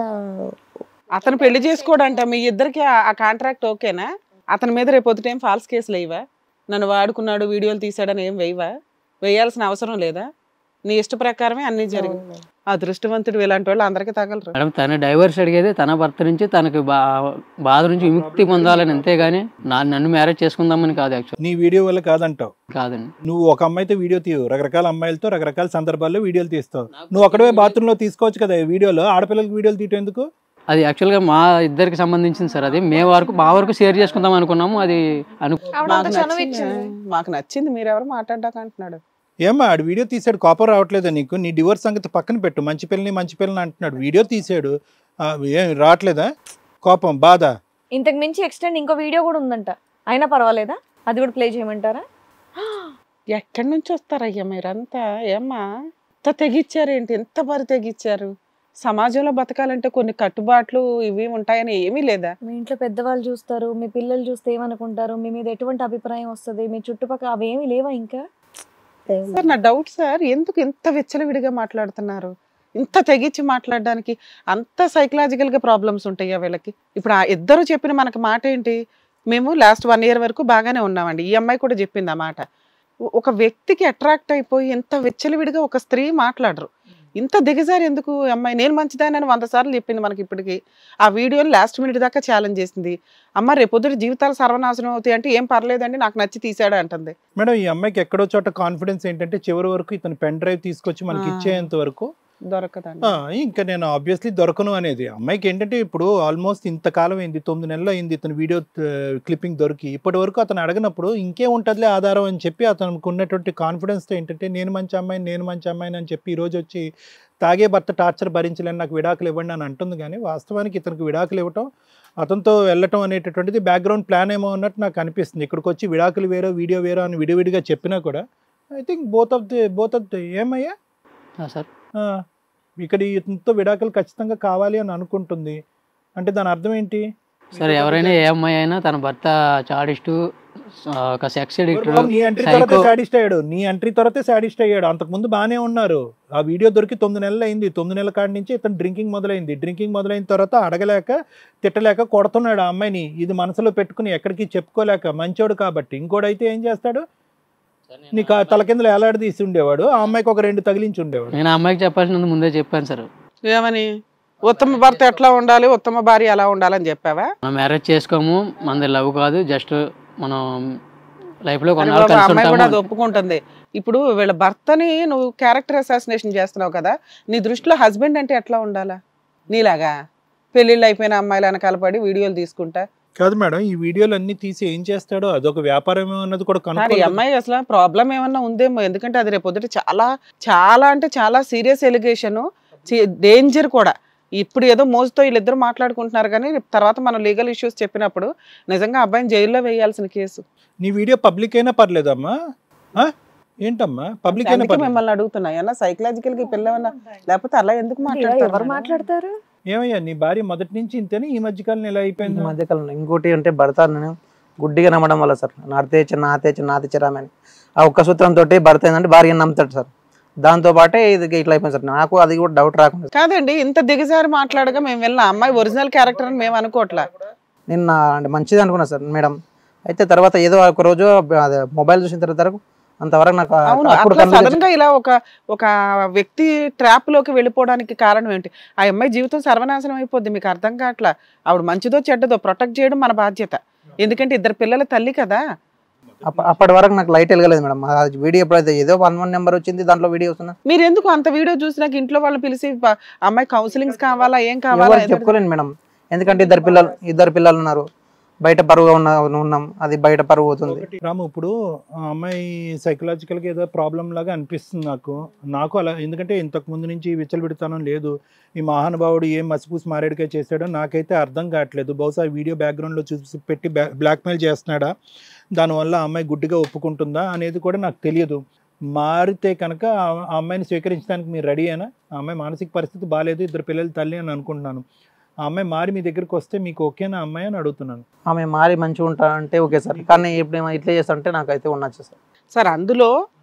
అతను పెళ్లి చేసుకోడంట. మీ ఇద్దరికి ఆ కాంట్రాక్ట్ ఓకేనా? అతని మీద రేపు పొద్దుట ఏం ఫాల్స్ కేసులు వేయవా? నన్ను వాడుకున్నాడు, వీడియోలు తీసాడని ఏం వేయవా? వేయాల్సిన అవసరం లేదా? నీ ఇష్ట ప్రకారమే అన్ని జరిగింది. అదృష్టవంతుడు ఇలాంటి వాళ్ళు అందరికీ తగలరు మేడం. తన డైవర్స్ అడిగేది తన భర్త నుంచి తనకి బాధ నుంచి విముక్తి పొందాలని, అంతేగాని నన్ను మ్యారేజ్ చేసుకుందామని కాదు. యాక్చువల్ నీ వీడియో వల్ల కాదంటావు? కాదండి. నువ్వు ఒక అమ్మాయితో వీడియో తీయవు, రకరకాల అమ్మాయిలతో రకరకాల సందర్భాల్లో వీడియోలు తీస్తావు. నువ్వు అక్కడే బాత్రూమ్ లో తీసుకోవచ్చు కదా వీడియోలో. ఆడపిల్లలకి వీడియోలు తీయటం ఎందుకు? అది యాక్చువల్ గా మా ఇద్దరికి సంబంధించింది సార్. అది మా వరకు షేర్ చేసుకుందాం అనుకున్నాము. అది మాకు నచ్చింది, మీరెవరు మాట్లాడ్డాక అంటున్నాడు. ఏమ్మా ఆడు వీడియో తీసాడు, కోపం రావట్లేదా నీకు? నీ డివోర్స్ సంగతి పక్కన పెట్టు, మంచి పిల్లని అంటున్నాడు, వీడియో తీసాడు, ఏం రావట్లేదా కోపం, బాధ? ఇంతకు మించి ఎక్స్టెండ్ ఇంకో వీడియో కూడా ఉందంట, అయినా పర్వాలేదా? అది కూడా ప్లే చేయమంటారా? ఎక్కడి నుంచి వస్తారయ్యా మీరంతా? ఏమ్మా ఎంత తెగిచ్చారేంటి? ఎంత మరి తెగిచ్చారు? సమాజంలో బతకాలంటే కొన్ని కట్టుబాట్లు ఇవి ఉంటాయని ఏమీ లేదా? మీ ఇంట్లో పెద్దవాళ్ళు చూస్తారు, మీ పిల్లలు చూస్తే ఏమనుకుంటారు, మీ మీద ఎటువంటి అభిప్రాయం వస్తుంది, మీ చుట్టుపక్కల అవేమీ లేవా ఇంకా? సార్ నా డౌట్ సార్, ఎందుకు ఇంత విచ్చలవిడిగా మాట్లాడుతున్నారు? ఇంత తెగించి మాట్లాడడానికి అంత సైకలాజికల్ గా ప్రాబ్లమ్స్ ఉంటాయా వీళ్ళకి? ఇప్పుడు ఆ ఇద్దరు చెప్పిన మనకి మాట ఏంటి? మేము లాస్ట్ 1 year వరకు బాగానే ఉన్నామండి. ఈ అమ్మాయి కూడా చెప్పింది ఆ మాట. ఒక వ్యక్తికి అట్రాక్ట్ అయిపోయి ఎంత విచ్చలవిడిగా ఒక స్త్రీ మాట్లాడరు. ఇంత దిగజారి ఎందుకు అమ్మాయి? నేను మంచిదానని 100 సార్లు చెప్పింది మనకి. ఇప్పటికి ఆ వీడియోని లాస్ట్ మినిట్ దాకా ఛాలెంజ్ చేసింది. అమ్మ రేపొద్దుట జీవితాలు సర్వనాశనం అవుతాయి అంటే ఏం పర్లేదండి, నాకు నచ్చి తీసాడు అంటుంది. మేడం ఈ అమ్మాయికి ఎక్కడో చోట కాన్ఫిడెన్స్ ఏంటంటే చివరి వరకు ఇతను పెన్ డ్రైవ్ తీసుకొచ్చి మనకి ఇచ్చేంత వరకు దొరకదండి. ఇంకా నేను ఆబ్వియస్లీ దొరకను అనేది. అమ్మాయికి ఏంటంటే ఇప్పుడు ఆల్మోస్ట్ ఇంతకాలం అయింది, 9 నెలలు అయింది ఇతను వీడియో క్లిప్పింగ్ దొరికి. ఇప్పటి వరకు అతను అడగనప్పుడు ఇంకేం ఉంటుందిలే ఆధారం అని చెప్పి అతనికి ఉన్నటువంటి కాన్ఫిడెన్స్తో ఏంటంటే నేను మంచి అమ్మాయిని అని చెప్పి ఈరోజు వచ్చి తాగే భర్త టార్చర్ భరించలేని నాకు విడాకులు ఇవ్వండి అని అంటుంది. కానీ వాస్తవానికి ఇతనికి విడాకులు ఇవ్వటం, అతనితో వెళ్ళటం అనేటటువంటిది బ్యాక్గ్రౌండ్ ప్లాన్ ఏమో అన్నట్టు నాకు అనిపిస్తుంది. ఇక్కడికి వచ్చి విడాకులు వేరో వీడియో వేరో అని విడివిడిగా చెప్పినా కూడా I think both of the ఏమయ్యా సార్ ఇక్కడ ఇతనితో విడాకులు ఖచ్చితంగా కావాలి అని అనుకుంటుంది అంటే దాని అర్థం ఏంటి? సరే ఎవరైనా ఏ అమ్మాయి అయినా తన భర్త చాడిస్టు, ఒక సెక్స్ ఎడిక్టర్, నీ ఎంట్రీ తర్వాత సాడిస్ట్ అయ్యాడు. నీ ఎంట్రీ తర్వాతే సాడిస్ట్ అయ్యాడు. అంతకుముందు బాగానే ఉన్నారు. ఆ వీడియో దొరికి 9 నెలలు అయింది. 9 నెలల కాడి నుంచి ఇతను డ్రింకింగ్ మొదలైంది. డ్రింకింగ్ మొదలైన తర్వాత అడగలేక తిట్టలేక కొడుతున్నాడు ఆ అమ్మాయిని. ఇది మనసులో పెట్టుకుని ఎక్కడికి చెప్పుకోలేక మంచోడు కాబట్టి. ఇంకోడైతే ఏం చేస్తాడు, నీకు తల కిందలు ఎలాడదీసి ఉండేవాడు, ఆ అమ్మాయికి ఒక 2 తగిలించి ఉండేవాడు. నేను ఆ అమ్మాయికి చెప్పాల్సినందు ముందే చెప్పాను సార్. ఏమని? ఉత్తమ భర్త ఎట్లా ఉండాలి, ఉత్తమ భార్య ఎలా ఉండాలని చెప్పావా? మనం మ్యారేజ్ చేసుకోము, మనది లవ్ కాదు, జస్ట్ మనం లైఫ్ లో అమ్మాయి కూడా అది ఒప్పుకుంటుంది. ఇప్పుడు వీళ్ళ భర్తని నువ్వు క్యారెక్టర్ అసాసినేషన్ చేస్తున్నావు కదా, నీ దృష్టిలో హస్బెండ్ అంటే ఎట్లా ఉండాలా? నీలాగా పెళ్లిళ్ళు అయిపోయిన అమ్మాయిలు వెనకాల పడి వీడియోలు తీసుకుంటా కాదు మేడం. ఈ వీడియోలు అన్ని తీసి ఏం చేస్తాడో అదొక వ్యాపారం అన్నది కూడా ఈ అమ్మాయి అసలు ప్రాబ్లం ఏమన్నా ఉందేమో. ఎందుకంటే అది రేపు పొద్దుట చాలా అంటే చాలా సీరియస్ ఎలిగేషన్, డేంజర్ కూడా. ఇప్పుడు ఏదో మోజుతో వీళ్ళిద్దరు మాట్లాడుకుంటున్నారు, కానీ తర్వాత మనం లీగల్ ఇష్యూస్ చెప్పినప్పుడు నిజంగా అబ్బాయిని జైల్లో వేయాల్సిన కేసు. నీ వీడియో పబ్లిక్ అయినా పర్లేదమ్మా? ఏంటమ్మా పబ్లిక్ అయినా? మిమ్మల్ని అడుగుతున్నా, ఏమన్నా సైకలాజికల్ గా పిల్లవన్నా, లేకపోతే అలా ఎందుకు మాట్లాడతారు? ఏమయ్యా నీ భార్య మొదటి నుంచి ఇంతేనే, ఈ మధ్యకాలం ఎలా అయిపోయింది? మధ్యకాలంలో ఇంకోటి అంటే భర్త నేను గుడ్డిగా నమ్మడం వల్ల సార్, నాతే రామని ఆ ఒక్క సూత్రంతో భర్త ఏంటంటే భార్యను నమ్ముతాడు సార్. దాంతో పాటే ఇది ఇట్లా అయిపోయింది సార్. నాకు అది కూడా డౌట్ రాకుండా. కాదండి, ఇంత దిగజారి మాట్లాడగా మేము వెళ్ళిన అమ్మాయి ఒరిజినల్ క్యారెక్టర్ అని మేము అనుకోవట్లా. నేను అంటే మంచిది అనుకున్నా సార్ మేడం. అయితే తర్వాత ఏదో ఒక రోజు మొబైల్ చూసిన తర్వాత అంతవరకు నాకు సడన్ గా ఇలా ఒక వ్యక్తి ట్రాప్ లోకి వెళ్ళిపోవడానికి కారణం ఏంటి? ఆ అమ్మాయి జీవితం సర్వనాశనం అయిపోద్ది. మీకు అర్థం కావట్లా. ఆవిడ మంచిదో చెడ్డదో ప్రొటెక్ట్ చేయడం మన బాధ్యత. ఎందుకంటే 2 పిల్లల తల్లి కదా. అప్పటి వరకు నాకు లైట్ వెళ్ళలేదు మేడం. వీడియో ఎప్పుడైతే ఏదో 11 నెంబర్ వచ్చింది, దాంట్లో వీడియో వస్తున్నా. మీరు ఎందుకు అంత వీడియో చూసినాక ఇంట్లో వాళ్ళు పిలిచి అమ్మాయి కౌన్సిలింగ్స్ కావాలా ఏం కావాలా చెప్పుకోలేను మేడం. ఎందుకంటే ఇద్దరు పిల్లలు ఉన్నారు, బయట పరువు ఉన్నాం, అది బయట పరువు అవుతుంది. రాము, ఇప్పుడు ఆ అమ్మాయి సైకలాజికల్గా ఏదో ప్రాబ్లం లాగా అనిపిస్తుంది నాకు అలా. ఎందుకంటే ఇంతకు ముందు నుంచి విచ్చలవిడితనం లేదు. ఈ మహానుభావుడు ఏం మసిపూసి మారేడుగా చేశాడో నాకైతే అర్థం కావట్లేదు. బహుశా వీడియో బ్యాక్గ్రౌండ్లో చూసి పెట్టి బ్లాక్మెయిల్ చేస్తున్నాడా, దానివల్ల ఆ అమ్మాయి గుడ్డిగా ఒప్పుకుంటుందా అనేది కూడా నాకు తెలియదు. మారితే కనుక ఆ అమ్మాయిని స్వీకరించడానికి మీరు రెడీ అయినా? ఆ అమ్మాయి మానసిక పరిస్థితి బాగాలేదు, ఇద్దరు పిల్లల తల్లి అని అనుకుంటున్నాను. ఆ అమ్మాయి మారి మీ దగ్గరికి వస్తే మీకు ఓకేనా అమ్మాయి అని అడుగుతున్నాను. ఆమె మారి మంచిగా ఉంటా అంటే ఓకే సార్, కానీ ఇప్పుడు ఇట్లా చేస్తారంటే నాకైతే ఉండొచ్చు సార్. సార్ అందులో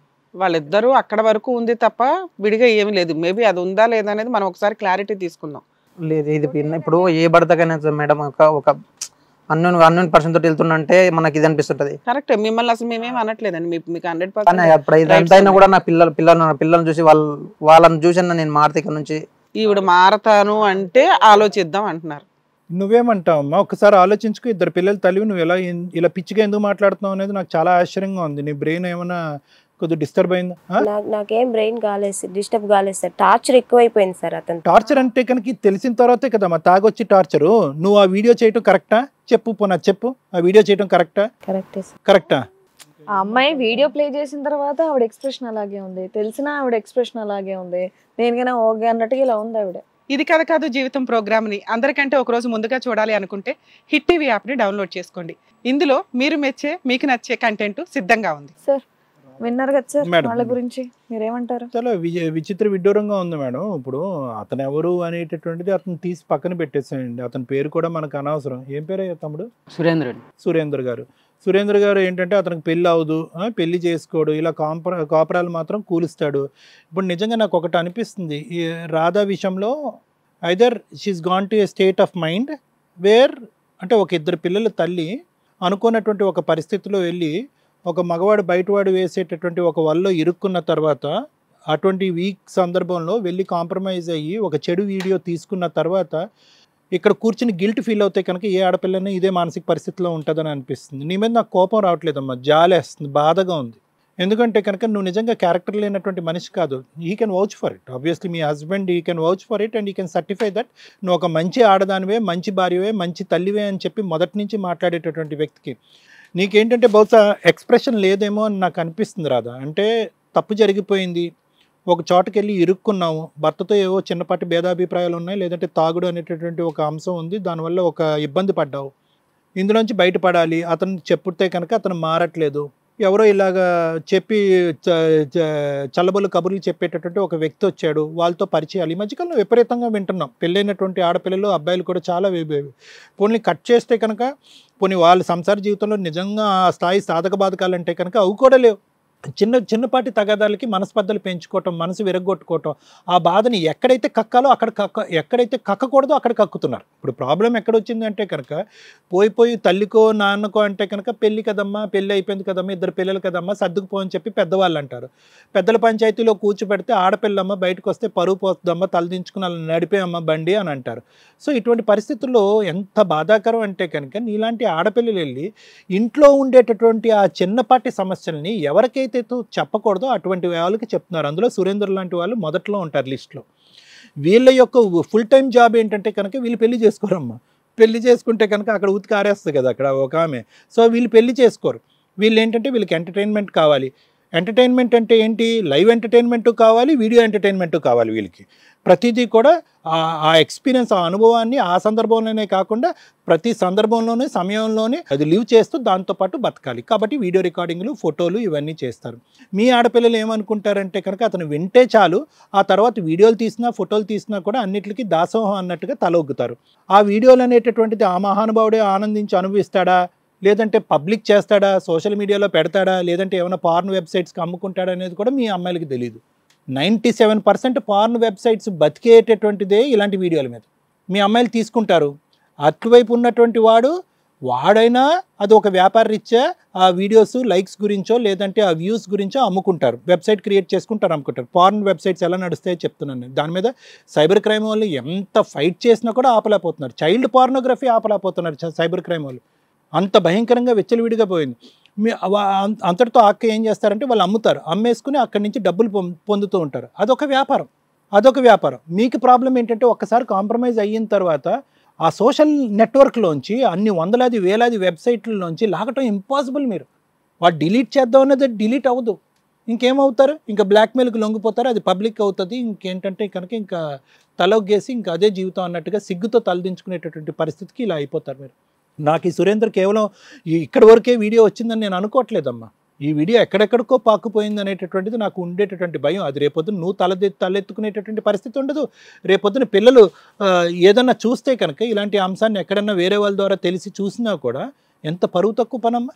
వాళ్ళిద్దరూ అక్కడ వరకు ఉంది తప్ప విడిగా ఏమి లేదు. మేబీ అది ఉందా లేదా అనేది మనం ఒకసారి క్లారిటీ తీసుకుందాం. లేదు, ఇది ఇప్పుడు ఏ భర్తకైనా మేడం ఒక అన్నోన్ పర్సన్ తోటి వెళ్తుందంటే మనకి ఇది అనిపిస్తుంటది. కరెక్ట్, మిమ్మల్ని అసలు మేమేం అనట్లేదండి, మీకు 100% ఎంతైనా కూడా నా పిల్లలను చూసి వాళ్ళని చూసి నేను మారితే ఇక్కడ నుంచి ఈవిడ మారతాను అంటే ఆలోచిద్దాం అంటున్నారు. నువ్వేమంటావు అమ్మా? ఒకసారి ఆలోచించుకో. ఇద్దరు పిల్లల తల్లి నువ్వు ఇలా పిచ్చిగా ఎందుకు మాట్లాడుతున్నావు అనేది నాకు చాలా ఆశ్చర్యంగా ఉంది. నీ బ్రెయిన్ ఏమైనా కొద్దిగా డిస్టర్బ్ అయిందా? నాకేం బ్రెయిన్ కాలేదు, డిస్టర్బ్ కాలేదు సార్. టార్చర్ ఎక్కువైపోయింది సార్. అతను టార్చర్ అంటే కనుక తెలిసిన తర్వాతే కదమ్మా తాగొచ్చి టార్చరు. నువ్వు ఆ వీడియో చేయటం కరెక్టా చెప్పు, పోనా చెప్పు. ఆ వీడియో చేయటం కరెక్టా? కరెక్టా? ఆ అమ్మాయి వీడియో ప్లే చేసిన తర్వాత ఆవిడ ఎక్స్ప్రెషన్ అలాగే ఉంది, తెలిసిన ఆవిడ ఎక్స్ప్రెషన్ అలాగే ఉంది, దేనికైనా ఓకే అన్నట్టుగా ఇలా ఉంది ఆవిడ. ఇది కథ కాదు జీవితం ప్రోగ్రామ్ని అందరికంటే ఒక రోజు ముందుగా చూడాలి అనుకుంటే హిట్ టీవీ యాప్ని డౌన్లోడ్ చేసుకోండి. ఇందులో మీరు మెచ్చే మీకు నచ్చే కంటెంట్ సిద్ధంగా ఉంది. సార్ విన్నారు కదా సార్ వాళ్ళ గురించి మీరేమంటారు? చాలా విచిత్ర విడ్డూరంగా ఉంది మేడం. ఇప్పుడు అతను ఎవరు అనేటటువంటిది అతను తీసి పక్కన పెట్టేసాయండి. అతని పేరు కూడా మనకు అనవసరం. ఏం పేరు తమ్ముడు? సురేంద్ర గారు ఏంటంటే అతనికి పెళ్ళి అవదు, పెళ్లి చేసుకోడు, ఇలా కాపురాలు మాత్రం కూలుస్తాడు. ఇప్పుడు నిజంగా నాకు ఒకటి అనిపిస్తుంది, ఈ రాధా విషయంలో either she's gone to A state of mind wear అంటే ఒక ఇద్దరు పిల్లల తల్లి అనుకున్నటువంటి ఒక పరిస్థితిలో వెళ్ళి ఒక మగవాడు బయటవాడు వేసేటటువంటి ఒక వల్లో ఇరుక్కున్న తర్వాత అటువంటి వీక్ సందర్భంలో వెళ్ళి కాంప్రమైజ్ అయ్యి ఒక చెడు వీడియో తీసుకున్న తర్వాత ఇక్కడ కూర్చుని గిల్ట్ ఫీల్ అవుతే కనుక ఏ ఆడపిల్లని ఇదే మానసిక పరిస్థితిలో ఉంటుందని అనిపిస్తుంది. నీ మీద నాకు కోపం రావట్లేదమ్మా, జాలేస్తుంది, బాధగా ఉంది. ఎందుకంటే కనుక నువ్వు నిజంగా క్యారెక్టర్ లేనటువంటి మనిషి కాదు. He can vouch for it, obviously me husband he can vouch for it and he can certify that నువ్వు ఒక మంచి ఆడదానివే, మంచి భార్యవే, మంచి తల్లివే అని చెప్పి మొదటి నుంచి మాట్లాడేటటువంటి వ్యక్తికి నీకేంటంటే బహుశా ఎక్స్ప్రెషన్ లేదేమో అని నాకు అనిపిస్తుంది రాదా. అంటే తప్పు జరిగిపోయింది, ఒక చోటకి వెళ్ళి ఇరుక్కున్నాము, భర్తతో ఏవో చిన్నపాటి భేదాభిప్రాయాలు ఉన్నాయి, లేదంటే తాగుడు అనేటటువంటి ఒక అంశం ఉంది, దానివల్ల ఒక ఇబ్బంది పడ్డావు, ఇందులోంచి బయటపడాలి. అతను చెప్తే కనుక అతను మారట్లేదు, ఎవరో ఇలాగా చెప్పి చల్లబొల్లు కబుర్లు చెప్పేటటువంటి ఒక వ్యక్తి వచ్చాడు, వాళ్ళతో పరిచయాలు ఈ మధ్యకాలంలో విపరీతంగా వింటున్నాం. పెళ్ళైనటువంటి ఆడపిల్లలు అబ్బాయిలు కూడా చాలా పోనీ కట్ చేస్తే కనుక పోనీ వాళ్ళ సంసార జీవితంలో నిజంగా ఆ స్థాయి సాధక బాధకాలంటే కనుక అవి కూడా లేవు. చిన్నపాటి తగాదాలకి మనస్పర్ధలు పెంచుకోవటం, మనసు విరగొట్టుకోవటం, ఆ బాధని ఎక్కడైతే కక్కాలో అక్కడ ఎక్కడైతే కక్కకూడదో అక్కడ కక్కుతున్నారు. ఇప్పుడు ప్రాబ్లం ఎక్కడ వచ్చింది అంటే కనుక పోయి తల్లికో నాన్నకో అంటే కనుక పెళ్ళి కదమ్మా, పెళ్ళి అయిపోయింది కదమ్మా, ఇద్దరు పిల్లలు కదమ్మా, సర్దుకుపో అని చెప్పి పెద్దవాళ్ళు అంటారు. పెద్దల పంచాయతీలో కూర్చోబెడితే ఆడపిల్లమ్మ బయటకు వస్తే పరువు పోతుందమ్మా, తలదించుకుని అలా నడిపేయమ్మ బండి అని అంటారు. సో ఇటువంటి పరిస్థితుల్లో ఎంత బాధాకరం అంటే కనుక నీలాంటి ఆడపిల్లలు వెళ్ళి ఇంట్లో ఉండేటటువంటి ఆ చిన్నపాటి సమస్యల్ని ఎవరికైతే చెప్పకూడదో అటువంటి వాళ్ళకి చెప్తున్నారు. అందులో సురేందర్ లాంటి వాళ్ళు మొదట్లో ఉంటారు లిస్ట్లో. వీళ్ళ యొక్క ఫుల్ టైం జాబ్ ఏంటంటే కనుక వీళ్ళు పెళ్లి చేసుకోరమ్మా. పెళ్లి చేసుకుంటే కనుక అక్కడ ఉతికి ఆరేస్తుంది కదా అక్కడ ఒక ఆమె. సో వీళ్ళు పెళ్లి చేసుకోరు. వీళ్ళు ఏంటంటే వీళ్ళకి ఎంటర్టైన్మెంట్ కావాలి. ఎంటర్టైన్మెంట్ అంటే ఏంటి? లైవ్ ఎంటర్టైన్మెంట్ కావాలి, వీడియో ఎంటర్టైన్మెంట్ కావాలి. వీళ్ళకి ప్రతిదీ కూడా ఆ ఎక్స్పీరియన్స్, ఆ అనుభవాన్ని ఆ సందర్భంలోనే కాకుండా ప్రతి సందర్భంలోనే సమయంలోనే అది లివ్ చేస్తూ దాంతోపాటు బతకాలి. కాబట్టి వీడియో రికార్డింగ్లు, ఫోటోలు ఇవన్నీ చేస్తారు. మీ ఆడపిల్లలు ఏమనుకుంటారంటే కనుక అతను వింటే చాలు, ఆ తర్వాత వీడియోలు తీసినా ఫోటోలు తీసినా కూడా అన్నిటికీ దాసోహం అన్నట్టుగా తలొగ్గుతారు. ఆ వీడియోలు అనేటటువంటిది ఆ మహానుభావుడే ఆనందించి అనుభవిస్తాడా, లేదంటే పబ్లిక్ చేస్తాడా, సోషల్ మీడియాలో పెడతాడా, లేదంటే ఏమైనా పార్న్ వెబ్సైట్స్కి అమ్ముకుంటాడా అనేది కూడా మీ అమ్మాయిలకి తెలియదు. 97% పార్న్ వెబ్సైట్స్ బతికేటటువంటిదే ఇలాంటి వీడియోల మీద. మీ అమ్మాయిలు తీసుకుంటారు. అటువైపు ఉన్నటువంటి వాడైనా అది ఒక వ్యాపార రీత్యా ఆ వీడియోస్ లైక్స్ గురించో లేదంటే ఆ వ్యూస్ గురించో అమ్ముకుంటారు. వెబ్సైట్ క్రియేట్ చేసుకుంటారు, అమ్ముకుంటారు. పార్న్ వెబ్సైట్స్ ఎలా నడుస్తాయో చెప్తున్నాను నేను. దాని మీద సైబర్ క్రైమ్ వాళ్ళు ఎంత ఫైట్ చేసినా కూడా ఆపలేకపోతున్నారు. చైల్డ్ పార్నోగ్రఫీ ఆపలేకపోతున్నారు సైబర్ క్రైమ్ వాళ్ళు. అంత భయంకరంగా వెచ్చలవిడిగా పోయింది. అంతటితో అక్క ఏం చేస్తారంటే వాళ్ళు అమ్ముతారు, అమ్మేసుకుని అక్కడి నుంచి డబ్బులు పొందుతూ ఉంటారు. అదొక వ్యాపారం. మీకు ప్రాబ్లం ఏంటంటే ఒక్కసారి కాంప్రమైజ్ అయిన తర్వాత ఆ సోషల్ నెట్వర్క్లోంచి అన్ని వందలాది వేలాది వెబ్సైట్లలోంచి లాగటం ఇంపాసిబుల్. మీరు వాడు డిలీట్ చేద్దాం అన్నది డిలీట్ అవ్వదు. ఇంకేమవుతారు? ఇంకా బ్లాక్మెయిల్కి లొంగిపోతారు, అది పబ్లిక్ అవుతుంది. ఇంకేంటంటే కనుక ఇంకా తలొగ్గేసి ఇంకా అదే జీవితం అన్నట్టుగా సిగ్గుతో తలదించుకునేటటువంటి పరిస్థితికి ఇలా అయిపోతారు మీరు. నాకు ఈ సురేందర్ కేవలం ఇక్కడి వరకే వీడియో వచ్చిందని నేను అనుకోవట్లేదమ్మా. ఈ వీడియో ఎక్కడెక్కడికో పాకుపోయింది అనేటటువంటిది నాకు ఉండేటటువంటి భయం. అది రేపొద్దున నువ్వు తలెత్తుకునేటటువంటి పరిస్థితి ఉండదు. రేపొద్దున పిల్లలు ఏదన్నా చూస్తే కనుక ఇలాంటి అంశాన్ని ఎక్కడన్నా వేరే వాళ్ళ ద్వారా తెలిసి చూసినా కూడా ఎంత పరువు తక్కువ పనమ్మా,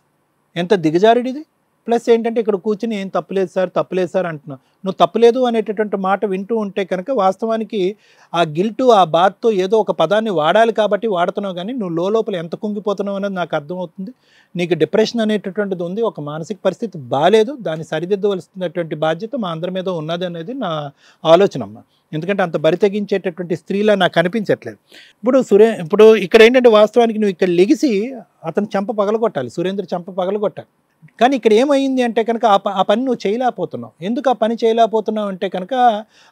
ఎంత దిగజారుడిది. ప్లస్ ఏంటంటే ఇక్కడ కూర్చుని ఏం తప్పులేదు సార్ అంటున్నావు. నువ్వు తప్పులేదు అనేటటువంటి మాట వింటూ ఉంటే కనుక వాస్తవానికి ఆ గిల్టు ఆ బాధతో ఏదో ఒక పదాన్ని వాడాలి కాబట్టి వాడుతున్నావు, కానీ నువ్వు లోపల ఎంత కుంగిపోతున్నావు అనేది నాకు అర్థమవుతుంది. నీకు డిప్రెషన్ అనేటటువంటిది ఉంది, ఒక మానసిక పరిస్థితి బాగాలేదు, దాన్ని సరిదిద్దవలసినటువంటి బాధ్యత మా అందరి మీద ఉన్నది అనేది నా ఆలోచన అమ్మ. ఎందుకంటే అంత బరి తెగించేటటువంటి స్త్రీలా నాకు అనిపించట్లేదు. ఇప్పుడు ఇక్కడ ఏంటంటే వాస్తవానికి నువ్వు ఇక్కడ లెగిసి అతను చెంప పగలగొట్టాలి, సురేంద్ర చెంప పగలగొట్టాలి. కానీ ఇక్కడ ఏమైంది అంటే కనుక ఆ పని నువ్వు చేయలేకపోతున్నావు. ఎందుకు ఆ పని చేయలేకపోతున్నావు అంటే కనుక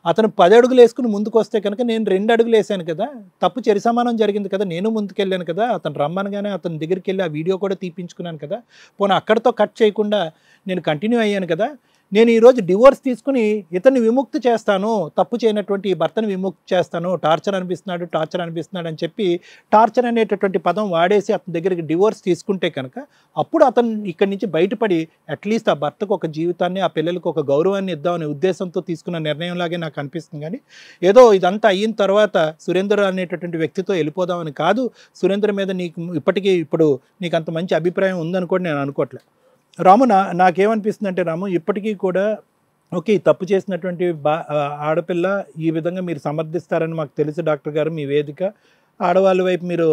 అతను 10 అడుగులు వేసుకుని ముందుకు వస్తే కనుక నేను 2 అడుగులు వేసాను కదా, తప్పు చెరి సమానం జరిగింది కదా, నేను ముందుకెళ్ళాను కదా, అతను రమ్మనగానే అతని దగ్గరికి వెళ్ళి ఆ వీడియో కూడా తీపించుకున్నాను కదా, పోనీ అక్కడితో కట్ చేయకుండా నేను కంటిన్యూ అయ్యాను కదా. నేను ఈరోజు డివోర్స్ తీసుకుని ఇతన్ని విముక్తి చేస్తాను, తప్పు చేయనటువంటి ఈ భర్తను విముక్తి చేస్తాను, టార్చర్ అనిపిస్తున్నాడు అని చెప్పి టార్చర్ అనేటటువంటి పదం వాడేసి అతని దగ్గరికి డివోర్స్ తీసుకుంటే కనుక అప్పుడు అతను ఇక్కడి నుంచి బయటపడి అట్లీస్ట్ ఆ భర్తకు ఒక జీవితాన్ని, ఆ పిల్లలకు ఒక గౌరవాన్ని ఇద్దామనే ఉద్దేశంతో తీసుకున్న నిర్ణయంలాగే నాకు అనిపిస్తుంది. కానీ ఏదో ఇదంతా అయిన తర్వాత సురేందర్ అనేటటువంటి వ్యక్తితో వెళ్ళిపోదామని కాదు. సురేందర్ మీద ఇప్పుడు నీకు అంత మంచి అభిప్రాయం ఉందనుకోండి నేను అనుకోవట్లేదు. రాము, నాకేమనిపిస్తుంది అంటే రాము, ఇప్పటికీ కూడా ఓకే, తప్పు చేసినటువంటి ఆడపిల్ల ఈ విధంగా మీరు సమర్థిస్తారని మాకు తెలుసు డాక్టర్ గారు. మీ వేదిక ఆడవాళ్ళ వైపు మీరు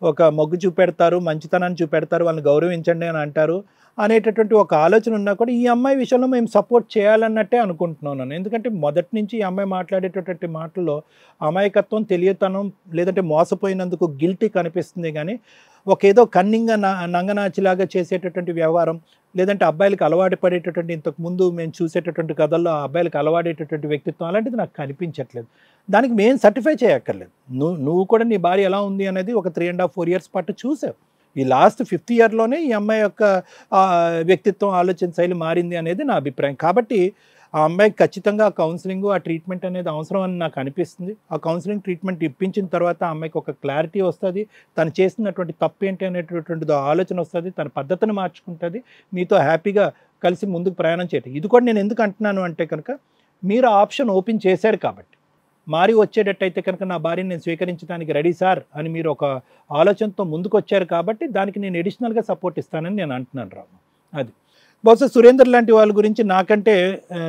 ఒక మొగ్గు చూపెడతారు, మంచితనాన్ని చూపెడతారు, వాళ్ళని గౌరవించండి అని అంటారు అనేటటువంటి ఒక ఆలోచన ఉన్నా కూడా ఈ అమ్మాయి విషయంలో మేము సపోర్ట్ చేయాలన్నట్టే అనుకుంటున్నాను. ఎందుకంటే మొదటి నుంచి ఈ అమ్మాయి మాట్లాడేటటువంటి మాటల్లో అమాయకత్వం, తెలియతనం, లేదంటే మోసపోయినందుకు గిల్టీ కనిపిస్తుంది. కానీ ఏదో కన్నింగా నంగనాచిలాగా చేసేటటువంటి వ్యవహారం, లేదంటే అబ్బాయిలకు అలవాటు పడేటటువంటి ఇంతకుముందు మేము చూసేటటువంటి కథల్లో అబ్బాయిలకు అలవాడేటటువంటి వ్యక్తిత్వం అలాంటిది నాకు కనిపించట్లేదు. దానికి మేము సర్టిఫై చేయక్కర్లేదు. నువ్వు కూడా నీ భార్య ఎలా ఉంది అనేది ఒక 3.5-4 years పాటు చూసావు. ఈ లాస్ట్ 5th yearలోనే ఈ అమ్మాయి యొక్క వ్యక్తిత్వం, ఆలోచన శైలి మారింది అనేది నా అభిప్రాయం. కాబట్టి ఆ అమ్మాయికి ఖచ్చితంగా ఆ కౌన్సిలింగ్, ఆ ట్రీట్మెంట్ అనేది అవసరం అని నాకు అనిపిస్తుంది. ఆ కౌన్సిలింగ్ ట్రీట్మెంట్ ఇప్పించిన తర్వాత ఆ అమ్మాయికి ఒక క్లారిటీ వస్తుంది, తను చేసినటువంటి తప్పు ఏంటి అనేటటువంటిది ఆలోచన వస్తుంది, తన పద్ధతిని మార్చుకుంటుంది, మీతో హ్యాపీగా కలిసి ముందుకు ప్రయాణం చేయటం. ఇది కూడా నేను ఎందుకు అంటున్నాను అంటే కనుక మీరు ఆ ఆప్షన్ ఓపెన్ చేశారు కాబట్టి. మారి వచ్చేటట్టయితే కనుక నా భార్యని నేను స్వీకరించడానికి రెడీ సార్ అని మీరు ఒక ఆలోచనతో ముందుకు వచ్చారు కాబట్టి దానికి నేను అడిషనల్గా సపోర్ట్ ఇస్తానని నేను అంటున్నాను రాము. అది బహుశా సురేందర్ లాంటి వాళ్ళ గురించి నాకంటే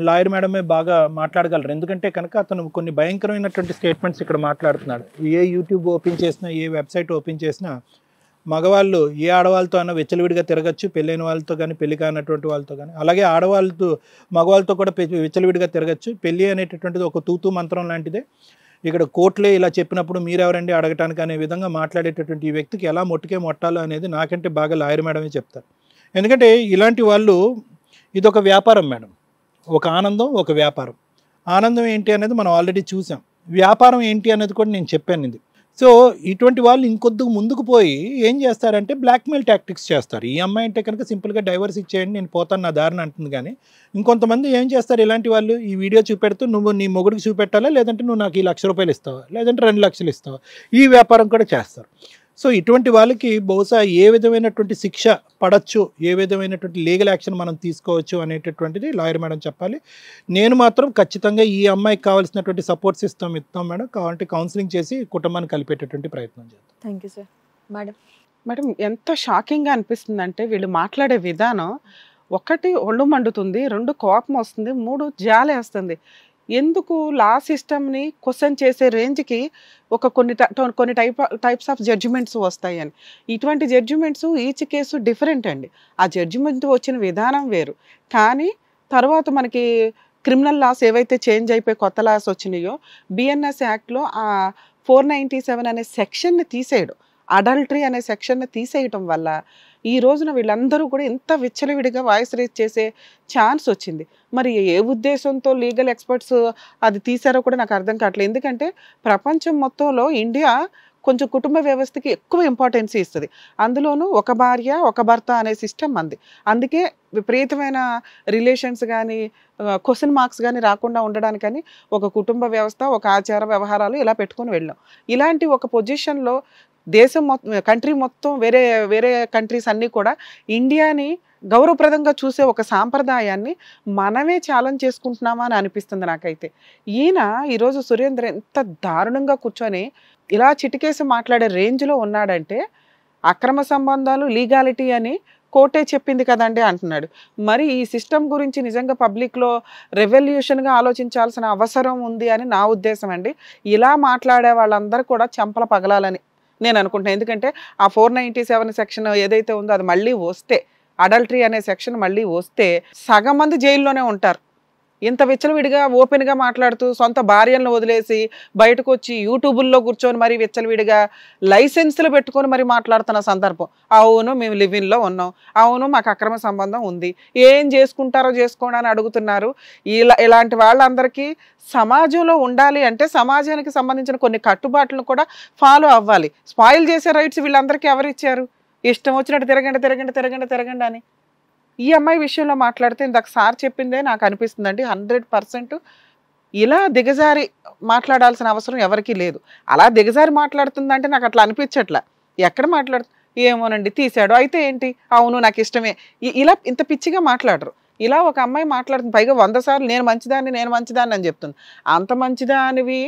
లాయర్ మేడమే బాగా మాట్లాడగలరు. ఎందుకంటే కనుక అతను కొన్ని భయంకరమైనటువంటి స్టేట్మెంట్స్ ఇక్కడ మాట్లాడుతున్నాడు. ఏ యూట్యూబ్ ఓపెన్ చేసినా, ఏ వెబ్సైట్ ఓపెన్ చేసినా మగవాళ్ళు ఏ ఆడవాళ్ళతో అన్నా విచ్చలవిడిగా తిరగచ్చు, పెళ్ళైన వాళ్ళతో కానీ పెళ్లి కానటువంటి వాళ్ళతో కానీ. అలాగే ఆడవాళ్ళతో మగవాళ్ళతో కూడా విచ్చలవిడిగా తిరగచ్చు. పెళ్ళి అనేటటువంటిది ఒక తూతూ మంత్రం లాంటిదే. ఇక్కడ కోర్టులే ఇలా చెప్పినప్పుడు మీరెవరండి అడగటానికి అనే విధంగా మాట్లాడేటటువంటి ఈ వ్యక్తికి ఎలా మొట్టాలో అనేది నాకంటే బాగా లాయర్ మేడమే చెప్తారు. ఎందుకంటే ఇలాంటి వాళ్ళు ఇదొక వ్యాపారం మేడం. ఒక ఆనందం, ఒక వ్యాపారం. ఆనందం ఏంటి అనేది మనం ఆల్రెడీ చూసాం, వ్యాపారం ఏంటి అనేది కూడా నేను చెప్పాను. ఇది సో ఇటువంటి వాళ్ళు ఇంకొద్దుకు ముందుకు పోయి ఏం చేస్తారంటే బ్లాక్మెయిల్ టాక్టిక్స్ చేస్తారు. ఈ అమ్మాయి అంటే కనుక సింపుల్గా డైవర్స్ ఇచ్చేయండి, నేను పోతాను నా దారిని అంటుంది. కానీ ఇంకొంతమంది ఏం చేస్తారు, ఇలాంటి వాళ్ళు ఈ వీడియో చూపెడుతూ నువ్వు నీ మొగుడికి చూపెట్టాలా, లేదంటే నువ్వు నాకు 1,00,000 రూపాయలు ఇస్తావా, లేదంటే 2 లక్షలు ఇస్తావా, ఈ వ్యాపారం కూడా చేస్తారు. సో ఇటువంటి వాళ్ళకి బహుశా ఏ విధమైనటువంటి శిక్ష పడచ్చు, ఏ విధమైనటువంటి లీగల్ యాక్షన్ మనం తీసుకోవచ్చు అనేటటువంటిది లాయర్ మేడం చెప్పాలి. నేను మాత్రం ఖచ్చితంగా ఈ అమ్మాయికి కావాల్సినటువంటి సపోర్ట్ సిస్టమ్ ఇస్తాం మేడం. కాబట్టి కౌన్సిలింగ్ చేసి కుటుంబాన్ని కలిపేటటువంటి ప్రయత్నం చేద్దాం. Thank you sir. మేడం ఎంత షాకింగ్గా అనిపిస్తుంది అంటే వీళ్ళు మాట్లాడే విధానం, 1 ఒళ్ళు మండుతుంది, 2 కోపం వస్తుంది, 3 జాలేస్తుంది. ఎందుకు లా సిస్టమ్ని క్వశ్చన్ చేసే రేంజ్కి కొన్ని టైప్స్ ఆఫ్ జడ్జిమెంట్స్ వస్తాయని. ఇటువంటి జడ్జిమెంట్స్ ఈచ్ కేసు డిఫరెంట్ అండి. ఆ జడ్జిమెంట్ వచ్చిన విధానం వేరు. కానీ తర్వాత మనకి క్రిమినల్ లాస్ ఏవైతే చేంజ్ అయిపోయి కొత్త లాస్ వచ్చినాయో, బిఎన్ఎస్ యాక్ట్లో ఆ 497 అనే సెక్షన్ని తీసేయడం, అడల్టరీ అనే సెక్షన్ని తీసేయటం వల్ల ఈ రోజున వీళ్ళందరూ కూడా ఇంత విచ్చలవిడిగా వాయిస్ రేజ్ చేసే ఛాన్స్ వచ్చింది. మరి ఏ ఉద్దేశంతో లీగల్ ఎక్స్పర్ట్స్ అది తీసారో కూడా నాకు అర్థం కావట్లేదు. ఎందుకంటే ప్రపంచం మొత్తంలో ఇండియా కొంచెం కుటుంబ వ్యవస్థకి ఎక్కువ ఇంపార్టెన్స్ ఇస్తుంది. అందులోనూ ఒక భార్య ఒక భర్త అనే సిస్టమ్ అంది. అందుకే విపరీతమైన రిలేషన్స్ కానీ క్వశ్చన్ మార్క్స్ కానీ రాకుండా ఉండడానికని ఒక కుటుంబ వ్యవస్థ, ఒక ఆచార వ్యవహారాలు ఇలా పెట్టుకొని వెళ్ళాం. ఇలాంటి ఒక పొజిషన్లో దేశం మొత్తం, కంట్రీ మొత్తం, వేరే వేరే కంట్రీస్ అన్నీ కూడా ఇండియాని గౌరవప్రదంగా చూసే ఒక సాంప్రదాయాన్ని మనమే ఛాలెంజ్ చేసుకుంటున్నామా అని అనిపిస్తుంది నాకైతే. ఈయన ఈరోజు సురేంద్ర ఎంత దారుణంగా కూర్చొని ఇలా చిటికేసి మాట్లాడే రేంజ్లో ఉన్నాడంటే, అక్రమ సంబంధాలు లీగాలిటీ అని కోర్టే చెప్పింది కదండి అంటున్నాడు. మరి ఈ సిస్టమ్ గురించి నిజంగా పబ్లిక్లో రెవల్యూషన్గా ఆలోచించాల్సిన అవసరం ఉంది అని నా ఉద్దేశం అండి. ఇలా మాట్లాడే వాళ్ళందరూ కూడా చెంపల పగలాలని నేను అనుకుంటున్నాను. ఎందుకంటే ఆ 497 సెక్షన్ ఏదైతే ఉందో అది మళ్ళీ వస్తే, అడల్టరీ అనే సెక్షన్ మళ్ళీ వస్తే సగం మంది జైల్లోనే ఉంటారు. ఇంత విచ్చలవిడిగా ఓపెన్గా మాట్లాడుతూ సొంత భార్యలను వదిలేసి బయటకు వచ్చి యూట్యూబుల్లో కూర్చొని మరి విచ్చలవిడిగా లైసెన్సులు పెట్టుకొని మరి మాట్లాడుతున్న సందర్భం. అవును మేము లివిన్లో ఉన్నాం, అవును మాకు అక్రమ సంబంధం ఉంది, ఏం చేసుకుంటారో చేసుకోండి అని అడుగుతున్నారు. ఇలాంటి వాళ్ళందరికీ సమాజంలో ఉండాలి అంటే సమాజానికి సంబంధించిన కొన్ని కట్టుబాట్లను కూడా ఫాలో అవ్వాలి. స్పాయిల్ చేసే రైట్స్ వీళ్ళందరికీ ఎవరు ఇచ్చారు? ఇష్టం వచ్చినట్టు తిరగండి అని. ఈ అమ్మాయి విషయంలో మాట్లాడితే ఇందాక సార్ చెప్పిందే నాకు అనిపిస్తుందండి, 100% ఇలా దిగజారి మాట్లాడాల్సిన అవసరం ఎవరికీ లేదు. అలా దిగజారి మాట్లాడుతుందంటే నాకు అట్లా అనిపించట్లా. ఎక్కడ ఏమోనండి తీశాడు అయితే ఏంటి, అవును నాకు ఇష్టమే, ఇలా ఇంత పిచ్చిగా మాట్లాడరు. ఇలా ఒక అమ్మాయి మాట్లాడుతుంది, పైగా 100 సార్లు నేను మంచిదాన్ని అని చెప్తుంది. అంత మంచిదానివి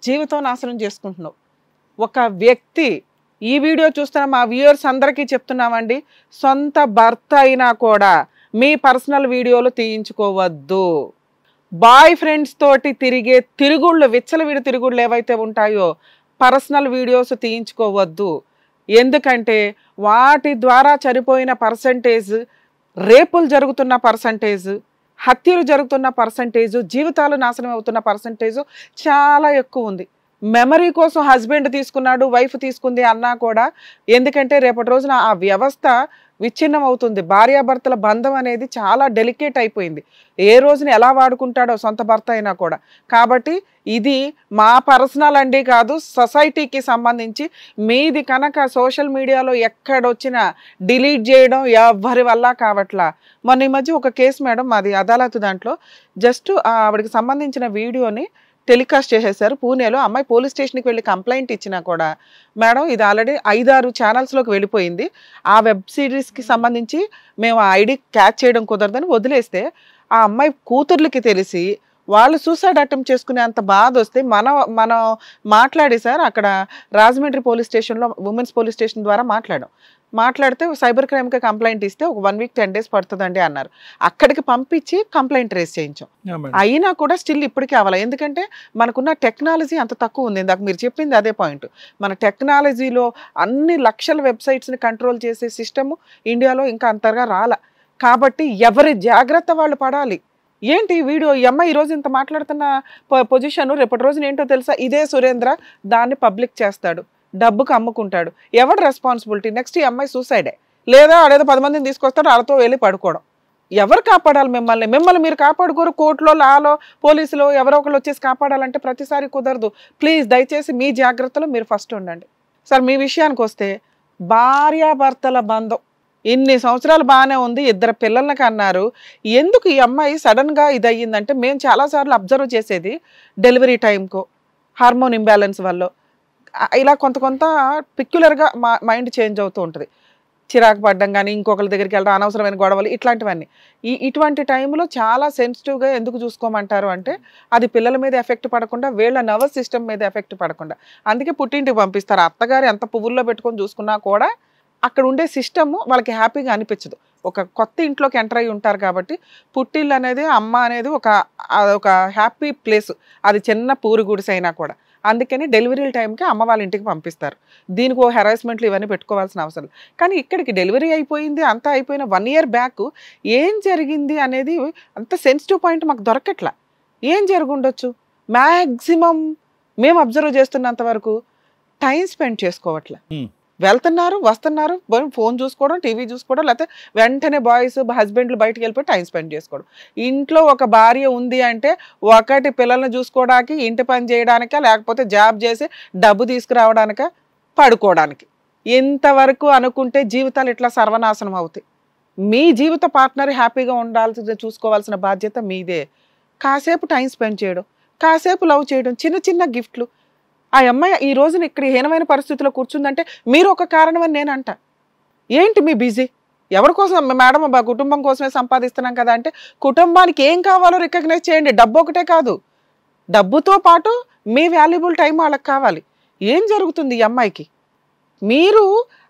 జీవితం నాశనం చేసుకుంటున్నావు. ఒక వ్యక్తి, ఈ వీడియో చూస్తున్న మా వ్యూయర్స్ అందరికీ చెప్తున్నామండి, సొంత భర్త అయినా కూడా మీ పర్సనల్ వీడియోలు తీయించుకోవద్దు. బాయ్ ఫ్రెండ్స్ తోటి తిరిగే తిరుగుళ్ళు, విచ్చలవిడి తిరుగుళ్ళు ఏవైతే ఉంటాయో పర్సనల్ వీడియోస్ తీయించుకోవద్దు. ఎందుకంటే వాటి ద్వారా చనిపోయిన పర్సంటేజ్, రేపులు జరుగుతున్న పర్సంటేజ్, హత్యలు జరుగుతున్న పర్సంటేజ్, జీవితాలు నాశనం అవుతున్న పర్సంటేజ్ చాలా ఎక్కువ ఉంది. మెమరీ కోసం హస్బెండ్ తీసుకున్నాడు, వైఫ్ తీసుకుంది అన్నా కూడా, ఎందుకంటే రేపటి రోజున ఆ వ్యవస్థ విచ్ఛిన్నం అవుతుంది. భార్యాభర్తల బంధం అనేది చాలా డెలికేట్ అయిపోయింది. ఏ రోజున ఎలా వాడుకుంటాడో సొంత భర్త అయినా కూడా. కాబట్టి ఇది మా పర్సనల్ అండి కాదు, సొసైటీకి సంబంధించి. మీది కనుక సోషల్ మీడియాలో ఎక్కడొచ్చినా డిలీట్ చేయడం ఎవరి వల్ల కావట్లా. మొన్న ఈ మధ్య ఒక కేసు మేడం, మాది అదాలత్, దాంట్లో జస్ట్ ఆవిడకి సంబంధించిన వీడియోని టెలికాస్ట్ చేసేసారు పూణేలో. అమ్మాయి పోలీస్ స్టేషన్కి వెళ్ళి కంప్లైంట్ ఇచ్చినా కూడా, మేడం ఇది ఆల్రెడీ 5-6 ఛానల్స్లోకి వెళ్ళిపోయింది, ఆ వెబ్ సిరీస్కి సంబంధించి మేము ఆ ఐడి క్యాచ్ చేయడం కుదరదని వదిలేస్తే, ఆ అమ్మాయి కూతుర్లకి తెలిసి వాళ్ళు సూసైడ్ అటెంప్ట్ చేసుకునే అంత బాధ వస్తే మనం మాట్లాడి సార్ అక్కడ రాజమండ్రి పోలీస్ స్టేషన్లో, ఉమెన్స్ పోలీస్ స్టేషన్ ద్వారా మాట్లాడితే సైబర్ క్రైమ్కి కంప్లైంట్ ఇస్తే ఒక 1 వీక్ 10 డేస్ పడుతుందండి అన్నారు. అక్కడికి పంపించి కంప్లైంట్ రేస్ చేయించాం. అయినా కూడా స్టిల్ ఇప్పటికీ అవ్వాలి. ఎందుకంటే మనకున్న టెక్నాలజీ అంత తక్కువ ఉంది. ఇందాక మీరు చెప్పింది అదే పాయింట్. మన టెక్నాలజీలో అన్ని లక్షల వెబ్సైట్స్ని కంట్రోల్ చేసే సిస్టమ్ ఇండియాలో ఇంకా అంతగా రాల. కాబట్టి ఎవరి జాగ్రత్త వాళ్ళు పడాలి. ఏంటి వీడియో, ఈ అమ్మాయి ఈరోజు ఇంత మాట్లాడుతున్న పొజిషన్ రేపటి రోజున ఏంటో తెలుసా? ఇదే సురేంద్ర దాన్ని పబ్లిక్ చేస్తాడు, డబ్బుకు అమ్ముకుంటాడు. ఎవడు రెస్పాన్సిబిలిటీ? నెక్స్ట్ ఈ అమ్మాయి సూసైడే, లేదా ఆడేదో 10 మందిని తీసుకొస్తాడు, వాళ్ళతో వెళ్ళి పడుకోవడం. ఎవరు కాపాడాలి మిమ్మల్ని మీరు కాపాడుకోరు. కోర్టులో, లాలో, పోలీసులో ఎవరో ఒకరు వచ్చేసి కాపాడాలంటే ప్రతిసారి కుదరదు. ప్లీజ్ దయచేసి మీ జాగ్రత్తలో మీరు ఫస్ట్ ఉండండి. సార్ మీ విషయానికి వస్తే, భార్యాభర్తల బంధం ఇన్ని సంవత్సరాలు బాగానే ఉంది, 2 పిల్లల్ని కన్నారు. ఎందుకు ఈ అమ్మాయి సడన్గా ఇది అయ్యిందంటే, మేము చాలాసార్లు అబ్జర్వ్ చేసేది డెలివరీ టైంకో, హార్మోన్ ఇంబ్యాలెన్స్ వల్ల ఇలా కొంత పిక్యులర్గా మైండ్ చేంజ్ అవుతూ ఉంటుంది. చిరాకు పడ్డం కానీ, ఇంకొకరి దగ్గరికి వెళ్ళడం, అనవసరమైన గొడవలు, ఇట్లాంటివన్నీ. ఇటువంటి టైంలో చాలా సెన్సిటివ్గా ఎందుకు చూసుకోమంటారు అంటే, అది పిల్లల మీద ఎఫెక్ట్ పడకుండా, వీళ్ళ నర్వస్ సిస్టమ్ మీద ఎఫెక్ట్ పడకుండా. అందుకే పుట్టింటికి పంపిస్తారు. అత్తగారు ఎంత పువ్వుల్లో పెట్టుకొని చూసుకున్నా కూడా అక్కడ ఉండే సిస్టమ్ వాళ్ళకి హ్యాపీగా అనిపించదు. ఒక కొత్త ఇంట్లోకి ఎంటర్ అయ్యి ఉంటారు కాబట్టి, పుట్టిల్లు అనేది, అమ్మ అనేది ఒక హ్యాపీ ప్లేస్. అది చిన్న పూరి గుడిసె అయినా కూడా. అందుకని డెలివరీ టైంకి అమ్మ వాళ్ళ ఇంటికి పంపిస్తారు. దీనికి ఓ హెరాస్మెంట్లు ఇవన్నీ పెట్టుకోవాల్సిన అవసరం. కానీ ఇక్కడికి డెలివరీ అయిపోయింది, అంతా అయిపోయిన 1 year బ్యాక్ ఏం జరిగింది అనేది అంత సెన్సిటివ్ పాయింట్ మాకు దొరకట్లా. ఏం జరుగుండొచ్చు? మ్యాక్సిమం మేము అబ్జర్వ్ చేస్తున్నంత వరకు టైం స్పెండ్ చేసుకోవట్లే. వెళ్తున్నారు, వస్తున్నారు, ఫోన్ చూసుకోవడం, టీవీ చూసుకోవడం, లేకపోతే వెంటనే బాయ్స్ హస్బెండ్లు బయటకు వెళ్ళిపోయి టైం స్పెండ్ చేసుకోవడం. ఇంట్లో ఒక భార్య ఉంది అంటే, ఒకటి పిల్లల్ని చూసుకోవడానికి, ఇంటి పని చేయడానికా, లేకపోతే జాబ్ చేసి డబ్బు తీసుకురావడానికా? పడుకోవడానికి. ఇంతవరకు అనుకుంటే జీవితాలు ఇట్లా సర్వనాశనం అవుతాయి. మీ జీవిత పార్ట్నర్ హ్యాపీగా ఉండాల్సిన చూసుకోవాల్సిన బాధ్యత మీదే. కాసేపు టైం స్పెండ్ చేయడం, కాసేపు లవ్ చేయడం, చిన్న చిన్న గిఫ్ట్లు. ఆ అమ్మాయి ఈ రోజున ఇక్కడ హీనమైన పరిస్థితిలో కూర్చుందంటే మీరు ఒక కారణం అని నేను అంట. ఏంటి మీ బిజీ? ఎవరి కోసం మేడం? కుటుంబం కోసమే సంపాదిస్తున్నాం కదా అంటే కుటుంబానికి ఏం కావాలో రికగ్నైజ్ చేయండి. డబ్బు ఒకటే కాదు, డబ్బుతో పాటు మీ వాల్యుబుల్ టైం వాళ్ళకి కావాలి. ఏం జరుగుతుంది ఈ అమ్మాయికి? మీరు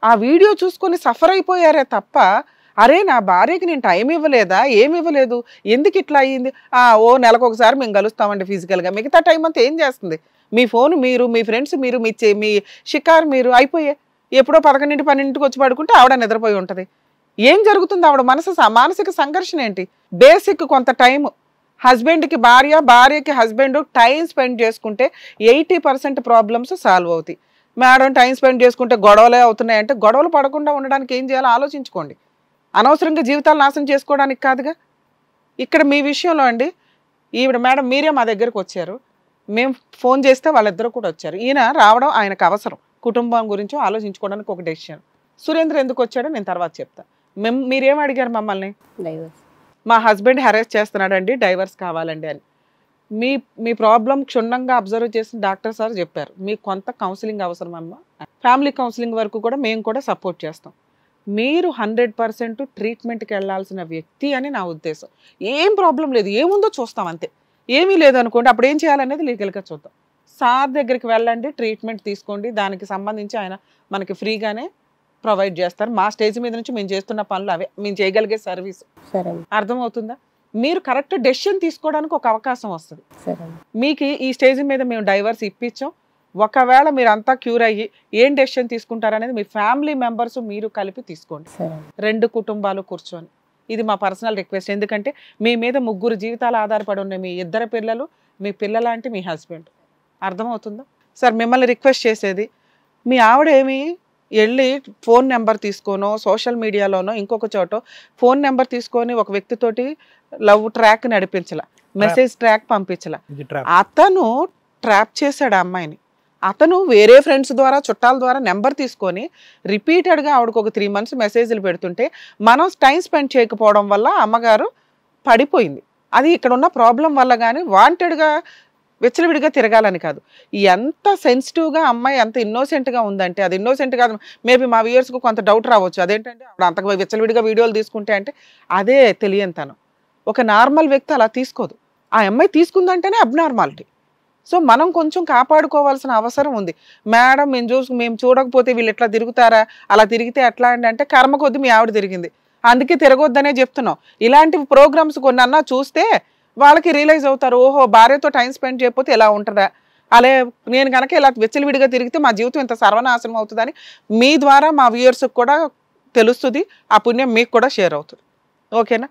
ఆ వీడియో చూసుకొని సఫర్ అయిపోయారే తప్ప అరే నా భార్యకి నేను టైం ఇవ్వలేదా, ఏమి ఇవ్వలేదు, ఎందుకు ఇట్లా అయ్యింది, ఓ నెలకు ఒకసారి మేము కలుస్తామండి ఫిజికల్గా, మిగతా టైం అంతా ఏం చేస్తుంది? మీ ఫోన్ మీరు, మీ ఫ్రెండ్స్ మీరు, మీ షికారు మీరు, అయిపోయే ఎప్పుడో 11, 12కి వచ్చి పడుకుంటే ఆవిడ నిద్రపోయి ఉంటుంది. ఏం జరుగుతుంది? ఆవిడ మానసిక సంఘర్షణ ఏంటి? బేసిక్ కొంత టైం హస్బెండ్కి భార్య, భార్యకి హస్బెండ్ టైం స్పెండ్ చేసుకుంటే 80% ప్రాబ్లమ్స్ సాల్వ్ అవుతాయి. మేడం టైం స్పెండ్ చేసుకుంటే గొడవలే అవుతున్నాయంటే గొడవలు పడకుండా ఉండడానికి ఏం చేయాలో ఆలోచించుకోండి. అనవసరంగా జీవితాలు నాశనం చేసుకోవడానికి కాదుగా. ఇక్కడ మీ విషయంలో అండి, ఈవిడ మేడం మీరే మా దగ్గరకు వచ్చారు, మేము ఫోన్ చేస్తే వాళ్ళిద్దరూ కూడా వచ్చారు. ఈయన రావడం ఆయనకు అవసరం, కుటుంబం గురించి ఆలోచించుకోవడానికి ఒక డెసిషన్. సురేంద్ర ఎందుకు వచ్చాడో నేను తర్వాత చెప్తా. మీరేం అడిగారు మమ్మల్ని? డైవర్స్. మా హస్బెండ్ హెరాస్ చేస్తున్నాడండి, డైవర్స్ కావాలండి అని. మీ ప్రాబ్లం క్షుణ్ణంగా అబ్జర్వ్ చేసిన డాక్టర్ సార్ చెప్పారు మీకు కొంత కౌన్సిలింగ్ అవసరం అమ్మా. ఫ్యామిలీ కౌన్సిలింగ్ వరకు కూడా మేము కూడా సపోర్ట్ చేస్తాం. మీరు 100% ట్రీట్మెంట్కి వెళ్ళాల్సిన వ్యక్తి అని నా ఉద్దేశం. ఏం ప్రాబ్లం లేదు, ఏముందో చూస్తాం అంతే. ఏమీ లేదనుకోండి, అప్పుడు ఏం చేయాలనేది లీగల్గా చూద్దాం. సార్ దగ్గరికి వెళ్ళండి, ట్రీట్మెంట్ తీసుకోండి. దానికి సంబంధించి ఆయన మనకి ఫ్రీగానే ప్రొవైడ్ చేస్తారు. మా స్టేజ్ మీద నుంచి మేము చేస్తున్న పనులు అవే, మేము చేయగలిగే సర్వీస్. అర్థమవుతుందా? మీరు కరెక్ట్ డెసిషన్ తీసుకోవడానికి ఒక అవకాశం వస్తుంది. మీకు ఈ స్టేజ్ మీద మేము డైవర్స్ ఇప్పించాం. ఒకవేళ మీరు అంతా క్యూర్ అయ్యి ఏం డెసిషన్ తీసుకుంటారనేది మీ ఫ్యామిలీ మెంబర్స్ మీరు కలిపి తీసుకోండి, 2 కుటుంబాలు కూర్చొని. ఇది మా పర్సనల్ రిక్వెస్ట్. ఎందుకంటే మీ మీద 3 జీవితాలు ఆధారపడి ఉన్నాయి, మీ 2 పిల్లలు, మీ పిల్లలాంటి మీ హస్బెండ్. అర్థమవుతుందా సార్? మిమ్మల్ని రిక్వెస్ట్ చేసేది, మీ ఆవిడ ఏమి వెళ్ళి ఫోన్ నెంబర్ తీసుకోనో సోషల్ మీడియాలోనో ఇంకొక చోట ఫోన్ నెంబర్ తీసుకొని ఒక వ్యక్తితోటి లవ్ ట్రాక్ నడిపించలా, మెసేజ్ ట్రాక్ పంపించలా. అతను ట్రాప్ చేశాడు ఆ అమ్మాయిని. అతను వేరే ఫ్రెండ్స్ ద్వారా, చుట్టాల ద్వారా నెంబర్ తీసుకొని రిపీటెడ్గా ఆవిడకు ఒక 3 months మెసేజ్లు పెడుతుంటే మనం టైం స్పెండ్ చేయకపోవడం వల్ల అమ్మగారు పడిపోయింది. అది ఇక్కడ ఉన్న ప్రాబ్లం వల్ల. కానీ వాంటెడ్గా విచ్చలవిడిగా తిరగాలని కాదు. ఎంత సెన్సిటివ్గా అమ్మాయి ఎంత ఇన్నోసెంట్గా ఉందంటే, అది ఇన్నోసెంట్ కాదు. మేబీ మా వ్యూయర్స్కు కొంత డౌట్ రావచ్చు, అదేంటంటే ఆవిడ అంత విచ్చలవిడిగా వీడియోలు తీసుకుంటే అంటే అదే తెలియనితనం. ఒక నార్మల్ వ్యక్తి అలా తీసుకోదు. ఆ అమ్మాయి తీసుకుందంటేనే అబ్నార్మాలిటీ. సో మనం కొంచెం కాపాడుకోవాల్సిన అవసరం ఉంది. మేడం మేము చూడకపోతే వీళ్ళు ఎట్లా తిరుగుతారా, అలా తిరిగితే ఎట్లా అంటే కర్మ కొద్ది మీ ఆవిడ తిరిగింది, అందుకే తిరగొద్దనే చెప్తున్నాం. ఇలాంటి ప్రోగ్రామ్స్ కొన్ని అన్నా చూస్తే వాళ్ళకి రియలైజ్ అవుతారు, ఓహో భార్యతో టైం స్పెండ్ చేయకపోతే ఎలా ఉంటుందా, అలా నేను కనుక ఇలా విచ్చలవిడిగా తిరిగితే మా జీవితం ఇంత సర్వనాశనం అవుతుందని మీ ద్వారా మా వ్యూయర్స్కి కూడా తెలుస్తుంది. ఆ పుణ్యం మీకు కూడా షేర్ అవుతుంది. ఓకేనా?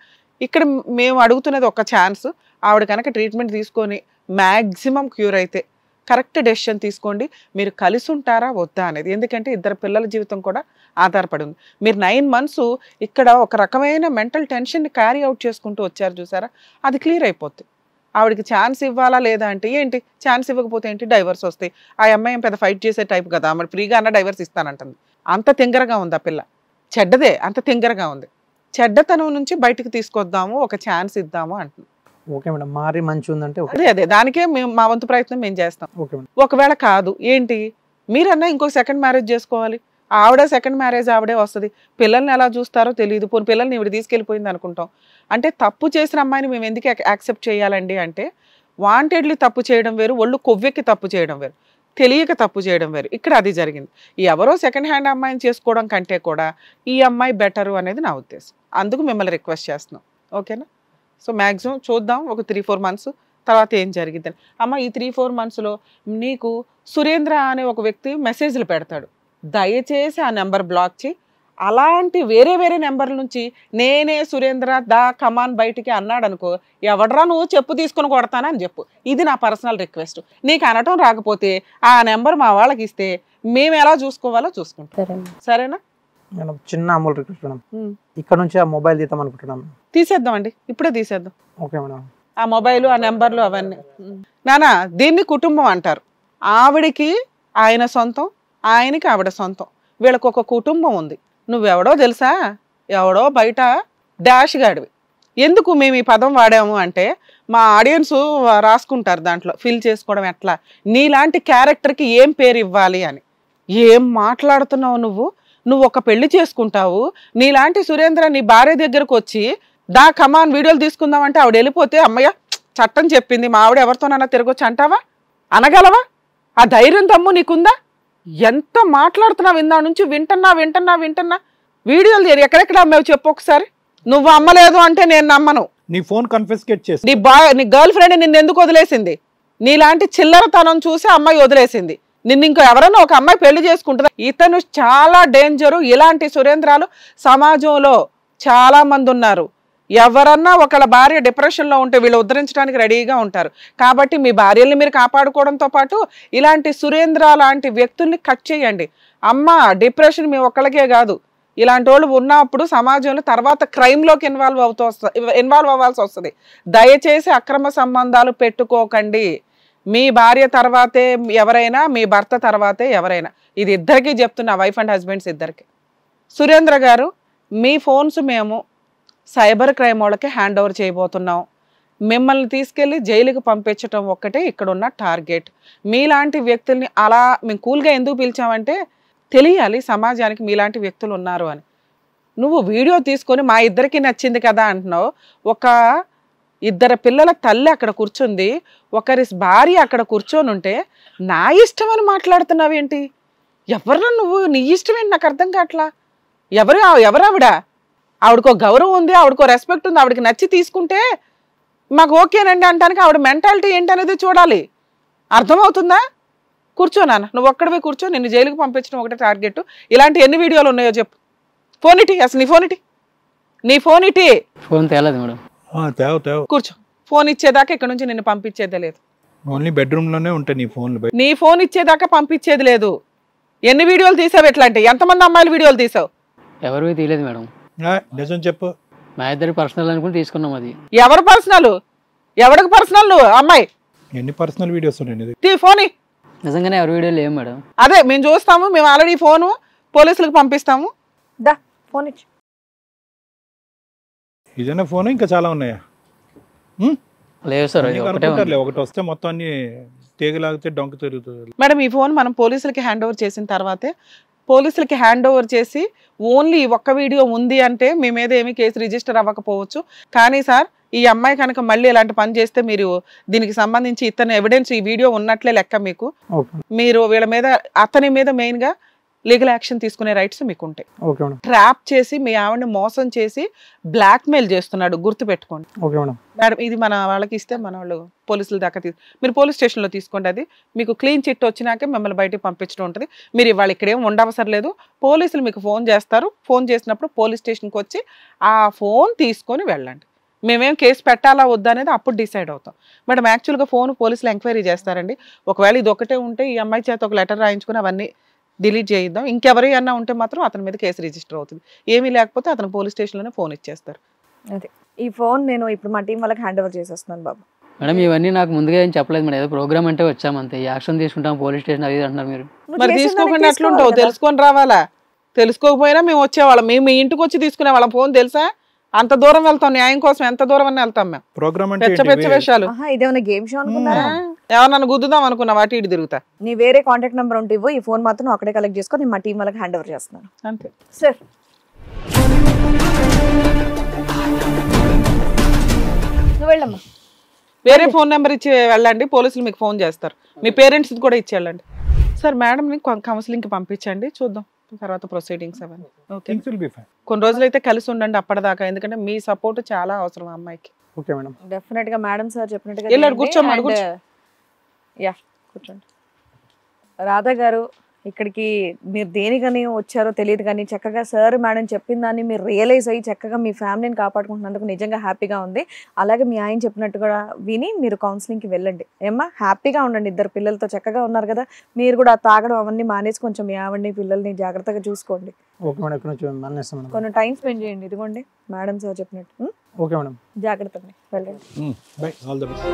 ఇక్కడ మేము అడుగుతున్నది ఒక ఛాన్స్. ఆవిడ కనుక ట్రీట్మెంట్ తీసుకొని మ్యాక్సిమం క్యూర్ అయితే కరెక్ట్ డెసిషన్ తీసుకోండి. మీరు కలిసి ఉంటారా వద్దా అనేది. ఎందుకంటే 2 పిల్లల జీవితం కూడా ఆధారపడి ఉంది. మీరు 9 months ఇక్కడ ఒక రకమైన మెంటల్ టెన్షన్ని క్యారీ అవుట్ చేసుకుంటూ వచ్చారు చూసారా, అది క్లియర్ అయిపోతుంది. ఆవిడకి ఛాన్స్ ఇవ్వాలా లేదా అంటే ఏంటి, ఛాన్స్ ఇవ్వకపోతే ఏంటి, డైవర్స్ వస్తాయి. ఆ అమ్మాయి పెద్ద ఫైట్ చేసే టైప్ కదా, ఆమె ఫ్రీగా అన్న డైవర్స్ ఇస్తానంటుంది. అంత తింగరగా ఉంది ఆ పిల్ల, చెడ్డదే, అంత తింగరగా ఉంది. చెడ్డతనం నుంచి బయటకు తీసుకొద్దాము, ఒక ఛాన్స్ ఇద్దాము అంటుంది. ఓకే మేడం, మారి మంచి ఉందంటే అదే దానికే మేము మా వంతు ప్రయత్నం మేము చేస్తాం. Okay madam. ఒకవేళ కాదు ఏంటి, మీరన్నా ఇంకొక 2nd మ్యారేజ్ చేసుకోవాలి. ఆవిడ 2nd మ్యారేజ్ ఆవిడే వస్తుంది. పిల్లల్ని ఎలా చూస్తారో తెలియదు. పోనీ పిల్లల్ని ఇవిడ తీసుకెళ్ళిపోయింది అనుకుంటాం. అంటే తప్పు చేసిన అమ్మాయిని మేము ఎందుకు యాక్సెప్ట్ చేయాలండి అంటే, వాంటెడ్లీ తప్పు చేయడం వేరు, ఒళ్ళు కొవ్వెక్కి తప్పు చేయడం వేరు, తెలియక తప్పు చేయడం వేరు. ఇక్కడ అది జరిగింది. ఎవరో 2nd హ్యాండ్ అమ్మాయిని చేసుకోవడం కంటే కూడా ఈ అమ్మాయి బెటరు అనేది నా ఉద్దేశం. అందుకు మిమ్మల్ని రిక్వెస్ట్ చేస్తున్నాం. ఓకేనా? సో మ్యాక్సిమం చూద్దాం ఒక 3-4 months తర్వాత ఏం జరిగిద్దని. అమ్మ ఈ 3-4 monthsలో నీకు సురేంద్ర అనే ఒక వ్యక్తి మెసేజ్లు పెడతాడు, దయచేసి ఆ నెంబర్ బ్లాక్ చేయి. అలాంటి వేరే నెంబర్ల నుంచి నేనే సురేంద్ర దా కమాన్ బయటికి అన్నాడు అనుకో, ఎవడరా నువ్వు చెప్పు తీసుకుని కొడతానని చెప్పు. ఇది నా పర్సనల్ రిక్వెస్ట్. నీకు అనటం రాకపోతే ఆ నెంబర్ మా వాళ్ళకి ఇస్తే మేము ఎలా చూసుకోవాలో చూసుకుంటాం. సరేనా మేడం? చిన్న అమూల్ రిక్వెస్ట్ మేడం, ఇక్కడ నుంచి ఆ మొబైల్ తీద్దాం అనుకుంటున్నాం. తీసేద్దామండి, ఇప్పుడే తీసేద్దాం. Okay madam. ఆ మొబైల్, ఆ నెంబర్లు అవన్నీ. నానా దీన్ని కుటుంబం అంటారు. ఆవిడికి ఆయన సొంతం, ఆయనకి ఆవిడ సొంతం, వీళ్ళకి ఒక కుటుంబం ఉంది. నువ్వెవడో తెలుసా, ఎవడో బయట డాష్ గాడివి. ఎందుకు మేము ఈ పదం వాడాము అంటే మా ఆడియన్స్ రాసుకుంటారు దాంట్లో ఫిల్ చేసుకోవడం ఎట్లా, నీలాంటి క్యారెక్టర్కి ఏం పేరు ఇవ్వాలి అని. ఏం మాట్లాడుతున్నావు నువ్వు? నువ్వు ఒక పెళ్లి చేసుకుంటావు, నీలాంటి సురేంద్ర నీ భార్య దగ్గరకు వచ్చి దా కమాన్ వీడియోలు తీసుకుందామంటే ఆవిడ వెళ్ళిపోతే అమ్మయ్య చట్టం చెప్పింది మా ఆవిడ ఎవరితోనన్నా తిరగొచ్చు అంటావా? అనగలవా? ఆ ధైర్యం తమ్ము నీకుందా? ఎంత మాట్లాడుతున్నావు? ఇందా నుంచి వింటున్నా వీడియోలు ఎక్కడెక్కడ అమ్మావు చెప్పు ఒకసారి. నువ్వు అమ్మలేదు అంటే నేను నమ్మను. నీ ఫోన్ కన్ఫిస్కేట్ చేసి నీ గర్ల్ ఫ్రెండ్ నిన్ను ఎందుకు వదిలేసింది? నీలాంటి చిల్లరతనం చూసి అమ్మాయి వదిలేసింది నిన్ను. ఇంకో ఎవరన్నా ఒక అమ్మాయి పెళ్లి చేసుకుంటుందా? ఇతను చాలా డేంజరు. ఇలాంటి సురేంద్రాలు సమాజంలో చాలా మంది ఉన్నారు. ఎవరన్నా ఒకళ్ళ భార్య డిప్రెషన్లో ఉంటే వీళ్ళు ఉద్ధరించడానికి రెడీగా ఉంటారు. కాబట్టి మీ భార్యల్ని మీరు కాపాడుకోవడంతో పాటు ఇలాంటి సురేంద్ర లాంటి వ్యక్తుల్ని కట్ చేయండి. అమ్మ డిప్రెషన్ మీ ఒక్కళ్ళకే కాదు, ఇలాంటి వాళ్ళు ఉన్నప్పుడు సమాజంలో తర్వాత క్రైమ్లోకి ఇన్వాల్వ్ అవ్వాల్సి వస్తుంది. దయచేసి అక్రమ సంబంధాలు పెట్టుకోకండి. మీ భార్య తర్వాతే ఎవరైనా, మీ భర్త తర్వాతే ఎవరైనా. ఇది ఇద్దరికీ చెప్తున్నా, వైఫ్ అండ్ హస్బెండ్స్ ఇద్దరికి. సురేంద్ర గారు, మీ ఫోన్స్ మేము సైబర్ క్రైమ్ వాళ్ళకి హ్యాండ్ ఓవర్ చేయబోతున్నాం. మిమ్మల్ని తీసుకెళ్ళి జైలుకి పంపించడం ఒక్కటే ఇక్కడ ఉన్న టార్గెట్. మీలాంటి వ్యక్తుల్ని అలా మేము కూల్గా ఎందుకు పిలిచామంటే తెలియాలి సమాజానికి మీలాంటి వ్యక్తులు ఉన్నారు అని. నువ్వు వీడియో తీసుకొని మా ఇద్దరికి నచ్చింది కదా అంటున్నావు. ఒక ఇద్దరు పిల్లల తల్లి అక్కడ కూర్చుంది, ఒకరి భార్య అక్కడ కూర్చొని ఉంటే నా ఇష్టం అని మాట్లాడుతున్నావు ఏంటి? ఎవరు నువ్వు? నీ ఇష్టం ఏంటి? నాకు అర్థం కావట్లా. ఎవరావిడ? ఆవిడకో గౌరవం ఉంది, ఆవిడకో రెస్పెక్ట్ ఉంది. ఆవిడకి నచ్చి తీసుకుంటే మాకు ఓకేనండి అంటానికి ఆవిడ మెంటాలిటీ ఏంటనేది చూడాలి. అర్థమవుతుందా? కూర్చో నాన్న, నువ్వు ఒక్కడవే కూర్చో. నిన్ను జైలుకి పంపించడం ఒకటే టార్గెట్. ఇలాంటి ఎన్ని వీడియోలు ఉన్నాయో చెప్పు. ఫోన్ ఇటీ, అసలు నీ ఫోన్ ఇటీ. ఫోన్ తేలేదు మేడం. కూర్చో. ఫోన్ ఇచ్చేదాకా ఇక్కడ నుంచి నిన్ను పంపించేదే లేదు. ఓన్లీ బెడ్రూమ్ లోనే ఉంటాయి నీ ఫోన్. నీ ఫోన్ ఇచ్చేదాకా పంపించేది లేదు. ఎన్ని వీడియోలు తీసావు? ఎట్లా అంటే ఎంతమంది అమ్మాయిలు వీడియోలు తీసావు? ఎవరివి తీయలేదు మేడం. నిజం చెప్పు. మా ఇద్దరి పర్సనల్ అనుకుని తీసుకున్నాం. అది ఎవరు పర్సనల్? ఎవరికి పర్సనల్? అమ్మాయి ఎన్ని పర్సనల్ వీడియోస్ ఉన్నాయి? తీ ఫోన్. నిజంగానే ఎవరి వీడియోలు ఏం మేడం? అదే మేము చూస్తాము. మేము ఆల్రెడీ ఫోను పోలీసులకు పంపిస్తాము. దా ఫోన్ ఇచ్చి. ఇదేనా ఫోన్? ఇంకా చాలా ఉన్నాయా? లేదు సార్, ఒకటి వస్తే మొత్తం అన్ని తీగలాగితే డొంక తిరుగుతుంది. మేడం, ఈ ఫోన్ మనం పోలీసులకి హ్యాండ్ ఓవర్ చేసిన తర్వాతే, పోలీసులకి హ్యాండ్ ఓవర్ చేసి ఓన్లీ ఒక్క వీడియో ఉంది అంటే మీ మీద ఏమీ కేసు రిజిస్టర్ అవ్వకపోవచ్చు. కానీ సార్, ఈ అమ్మాయి కనుక మళ్ళీ ఇలాంటి పని చేస్తే మీరు దీనికి సంబంధించి ఇతను ఎవిడెన్స్ ఈ వీడియో ఉన్నట్లే లెక్క. మీరు వీళ్ళ మీద, అతని మీద మెయిన్ గా లీగల్ యాక్షన్ తీసుకునే రైట్స్ మీకు ఉంటాయి. ట్రాప్ చేసి మీ ఆవిడని మోసం చేసి బ్లాక్ మెయిల్ చేస్తున్నాడు, గుర్తు పెట్టుకోండి మేడం. ఇది మన వాళ్ళకి ఇస్తే మన వాళ్ళు పోలీసుల దాకా మీరు పోలీస్ స్టేషన్లో తీసుకోండి. అది మీకు క్లీన్ చిట్ వచ్చినాకే మిమ్మల్ని బయటకు పంపించడం ఉంటుంది. మీరు ఇవాళ ఇక్కడేం ఉండవసరం లేదు. పోలీసులు మీకు ఫోన్ చేస్తారు. ఫోన్ చేసినప్పుడు పోలీస్ స్టేషన్కి వచ్చి ఆ ఫోన్ తీసుకొని వెళ్ళండి. మేమేం కేసు పెట్టాలా వద్దా అనేది అప్పుడు డిసైడ్ అవుతాం. మేడం, యాక్చువల్గా ఫోన్ పోలీసులు ఎంక్వైరీ చేస్తారండి. ఒకవేళ ఇది ఒకటే ఉంటే ఈ అమ్మాయి చేత ఒక లెటర్ రాయించుకుని అవన్నీ డిలీట్ చేయిద్దాం. ఇంకెవరైనా ఉంటే మాత్రం అతని మీద కేసు రిజిస్టర్ అవుతుంది. ఏమీ లేకపోతే అతను పోలీస్ స్టేషన్లోనే ఫోన్ ఇచ్చేస్తారు. అదే ఈ ఫోన్ నేను ఇప్పుడు మా టీం వాళ్ళకి హ్యాండ్ ఓవర్ చేసేస్తున్నాను బాబు. మేడం, ఇవన్నీ నాకు ముందుగా ఏం చెప్పలేదు మేడం. ఏదో ప్రోగ్రామ్ అంటే వచ్చాం అంతే. యాక్షన్ తీసుకుంటాం పోలీస్ స్టేషన్ అది అంటున్నారు మీరు. మరి తీసుకోకుండా ఎట్లుంటావు? తెలుసుకొని రావాలా? తెలుసుకోకపోయినా మేము వచ్చేవాళ్ళం. మేము మీ ఇంటికి వచ్చి తీసుకునే వాళ్ళం. ఫోన్ తెలుసా? అంత దూరం వెళ్తాం న్యాయం కోసం. ఎంత దూరం అని వెళ్తాం మేము. ప్రోగ్రామ్ పెచ్చ వేషాలు. ఇదేమన్నా గేమ్ షో అనుకున్నారా? ఎవరన్నా గుద్దుదాం అనుకున్నా వాటి ఇటు తిరుగుతా. నీ వేరే కాంటాక్ట్ నెంబర్ ఉంటే ఇవ్వు. ఈ ఫోన్ మాత్రం అక్కడే కలెక్ట్ చేసుకొని మా టీం వాళ్ళకి హ్యాండ్ ఓవర్ చేస్తున్నాను అంతే సార్. నువ్వు వెళ్ళమ్మా. వేరే ఫోన్ నెంబర్ ఇచ్చి వెళ్ళండి, పోలీసులు మీకు ఫోన్ చేస్తారు. మీ పేరెంట్స్ కూడా ఇచ్చి వెళ్ళండి. సార్, మేడంని కౌన్సిలింగ్కి పంపించండి, చూద్దాం తర్వాత ప్రొసీడింగ్స్ అవన్నీ. ఓకే, కొన్ని రోజులు అయితే కలిసి ఉండండి అప్పటిదాకా. ఎందుకంటే మీ సపోర్ట్ చాలా అవసరం ఆ అమ్మాయికి. Okay madam. డెఫినెట్ గా మేడం సార్ చెప్పినట్టుగా కూర్చోండి. యా కూర్చోండి. రాధా గారు, ఇక్కడికి మీరు దేనికని వచ్చారో తెలియదు కానీ చక్కగా సార్ మేడం చెప్పిన దాన్ని మీరు రియలైజ్ అయ్యి చక్కగా మీ ఫ్యామిలీని కాపాడుకుంటున్నందుకు నిజంగా హ్యాపీగా ఉంది. అలాగే మీ ఆయన చెప్పినట్టుగా విని మీరు కౌన్సిలింగ్కి వెళ్ళండి. ఏమ్మా, హ్యాపీగా ఉండండి. ఇద్దరు పిల్లలతో చక్కగా ఉన్నారు కదా. మీరు కూడా తాగడం అవన్నీ మానేసి కొంచెం మీ ఆవిడని పిల్లల్ని జాగ్రత్తగా చూసుకోండి. కొన్ని టైం స్పెండ్ చేయండి. ఇదిగోండి మేడం సార్ చెప్పినట్టు. ఓకే మేడం, జాగ్రత్త వెళ్ళండి. By, all the best.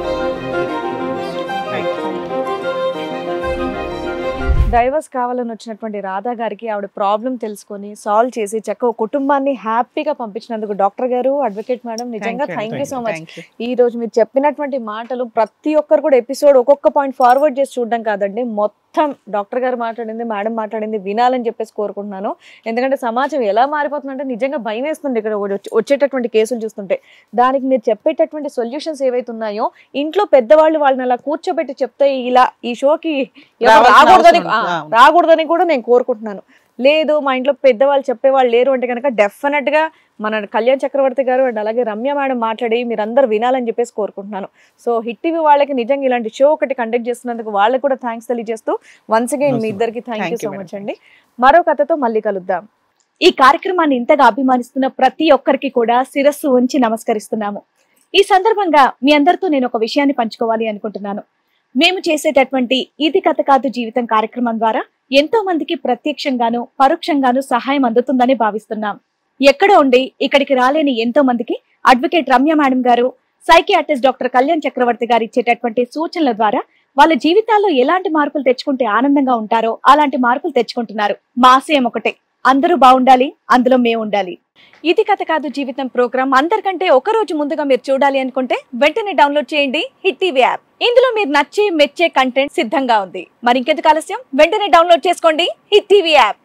Divorce కావాలని వచ్చినటువంటి రాధా గారికి ఆవిడ ప్రాబ్లం తెలుసుకొని సాల్వ్ చేసి చక్కగా కుటుంబాన్ని హ్యాపీగా పంపించినందుకు డాక్టర్ గారు, అడ్వకేట్ మేడం నిజంగా థ్యాంక్ యూ సో మచ్. ఈ రోజు మీరు చెప్పినటువంటి మాటలు ప్రతి ఒక్కరు కూడా ఎపిసోడ్ ఒక్కొక్క పాయింట్ ఫార్వర్డ్ చేసి చూడడం కాదండి, మొత్తం డాక్టర్ గారు మాట్లాడింది, మేడం మాట్లాడింది వినాలని చెప్పేసి కోరుకుంటున్నాను. ఎందుకంటే సమాజం ఎలా మారిపోతుందంటే నిజంగా భయం వేస్తుంది ఇక్కడ వచ్చేటటువంటి కేసులు చూస్తుంటే. దానికి మీరు చెప్పేటటువంటి సొల్యూషన్స్ ఏవైతే ఉన్నాయో ఇంట్లో పెద్దవాళ్ళు వాళ్ళని అలా కూర్చోబెట్టి చెప్తే ఇలా ఈ షోకి రాకూడదని కూడా నేను కోరుకుంటున్నాను. లేదు మా ఇంట్లో పెద్దవాళ్ళు చెప్పేవాళ్ళు లేరు అంటే కనుక డెఫినెట్ గా మన కళ్యాణ్ చక్రవర్తి గారు అండ్ అలాగే రమ్య మేడం మాట్లాడి మీరందరూ వినాలని చెప్పేసి కోరుకుంటున్నాను. సో హిట్ టీవీ వాళ్ళకి నిజంగా ఇలాంటి షో ఒకటి కండక్ట్ చేస్తున్నందుకు వాళ్ళకి కూడా థ్యాంక్స్ తెలియజేస్తూ వన్స్ అగైన్ మీ ఇద్దరికి థ్యాంక్ యూ సో మచ్ అండి. మరో కథతో మళ్ళీ కలుద్దాం. ఈ కార్యక్రమాన్ని ఇంతగా అభిమానిస్తున్న ప్రతి ఒక్కరికి కూడా శిరస్సు ఉంచి నమస్కరిస్తున్నాము. ఈ సందర్భంగా మీ అందరితో నేను ఒక విషయాన్ని పంచుకోవాలి అనుకుంటున్నాను. మేము చేసేటటువంటి ఇది కథ కాదు జీవితం కార్యక్రమం ద్వారా ఎంతో మందికి ప్రత్యక్షంగాను పరోక్షంగాను సహాయం అందుతుందని భావిస్తున్నాం. ఎక్కడ ఉండి ఇక్కడికి రాలేని ఎంతో మందికి అడ్వకేట్ రమ్య మేడం గారు, సైకియాట్రిస్ట్ డాక్టర్ కళ్యాణ్ చక్రవర్తి గారు ఇచ్చేటటువంటి సూచనల ద్వారా వాళ్ళ జీవితాల్లో ఎలాంటి మార్పులు తెచ్చుకుంటే ఆనందంగా ఉంటారో అలాంటి మార్పులు తెచ్చుకుంటున్నారు. మా ఆశయం ఒకటే, అందరూ బాగుండాలి, అందులో మేము ఉండాలి. ఇది కథ కాదు జీవితం ప్రోగ్రామ్ అందరికంటే ఒక రోజు ముందుగా మీరు చూడాలి అనుకుంటే వెంటనే డౌన్లోడ్ చేయండి హిట్ టీవీ యాప్. ఇందులో మీరు నచ్చే మెచ్చే కంటెంట్ సిద్ధంగా ఉంది. మరి ఇంకెందుకు ఆలస్యం, వెంటనే డౌన్లోడ్ చేసుకోండి హిట్ టీవీ యాప్.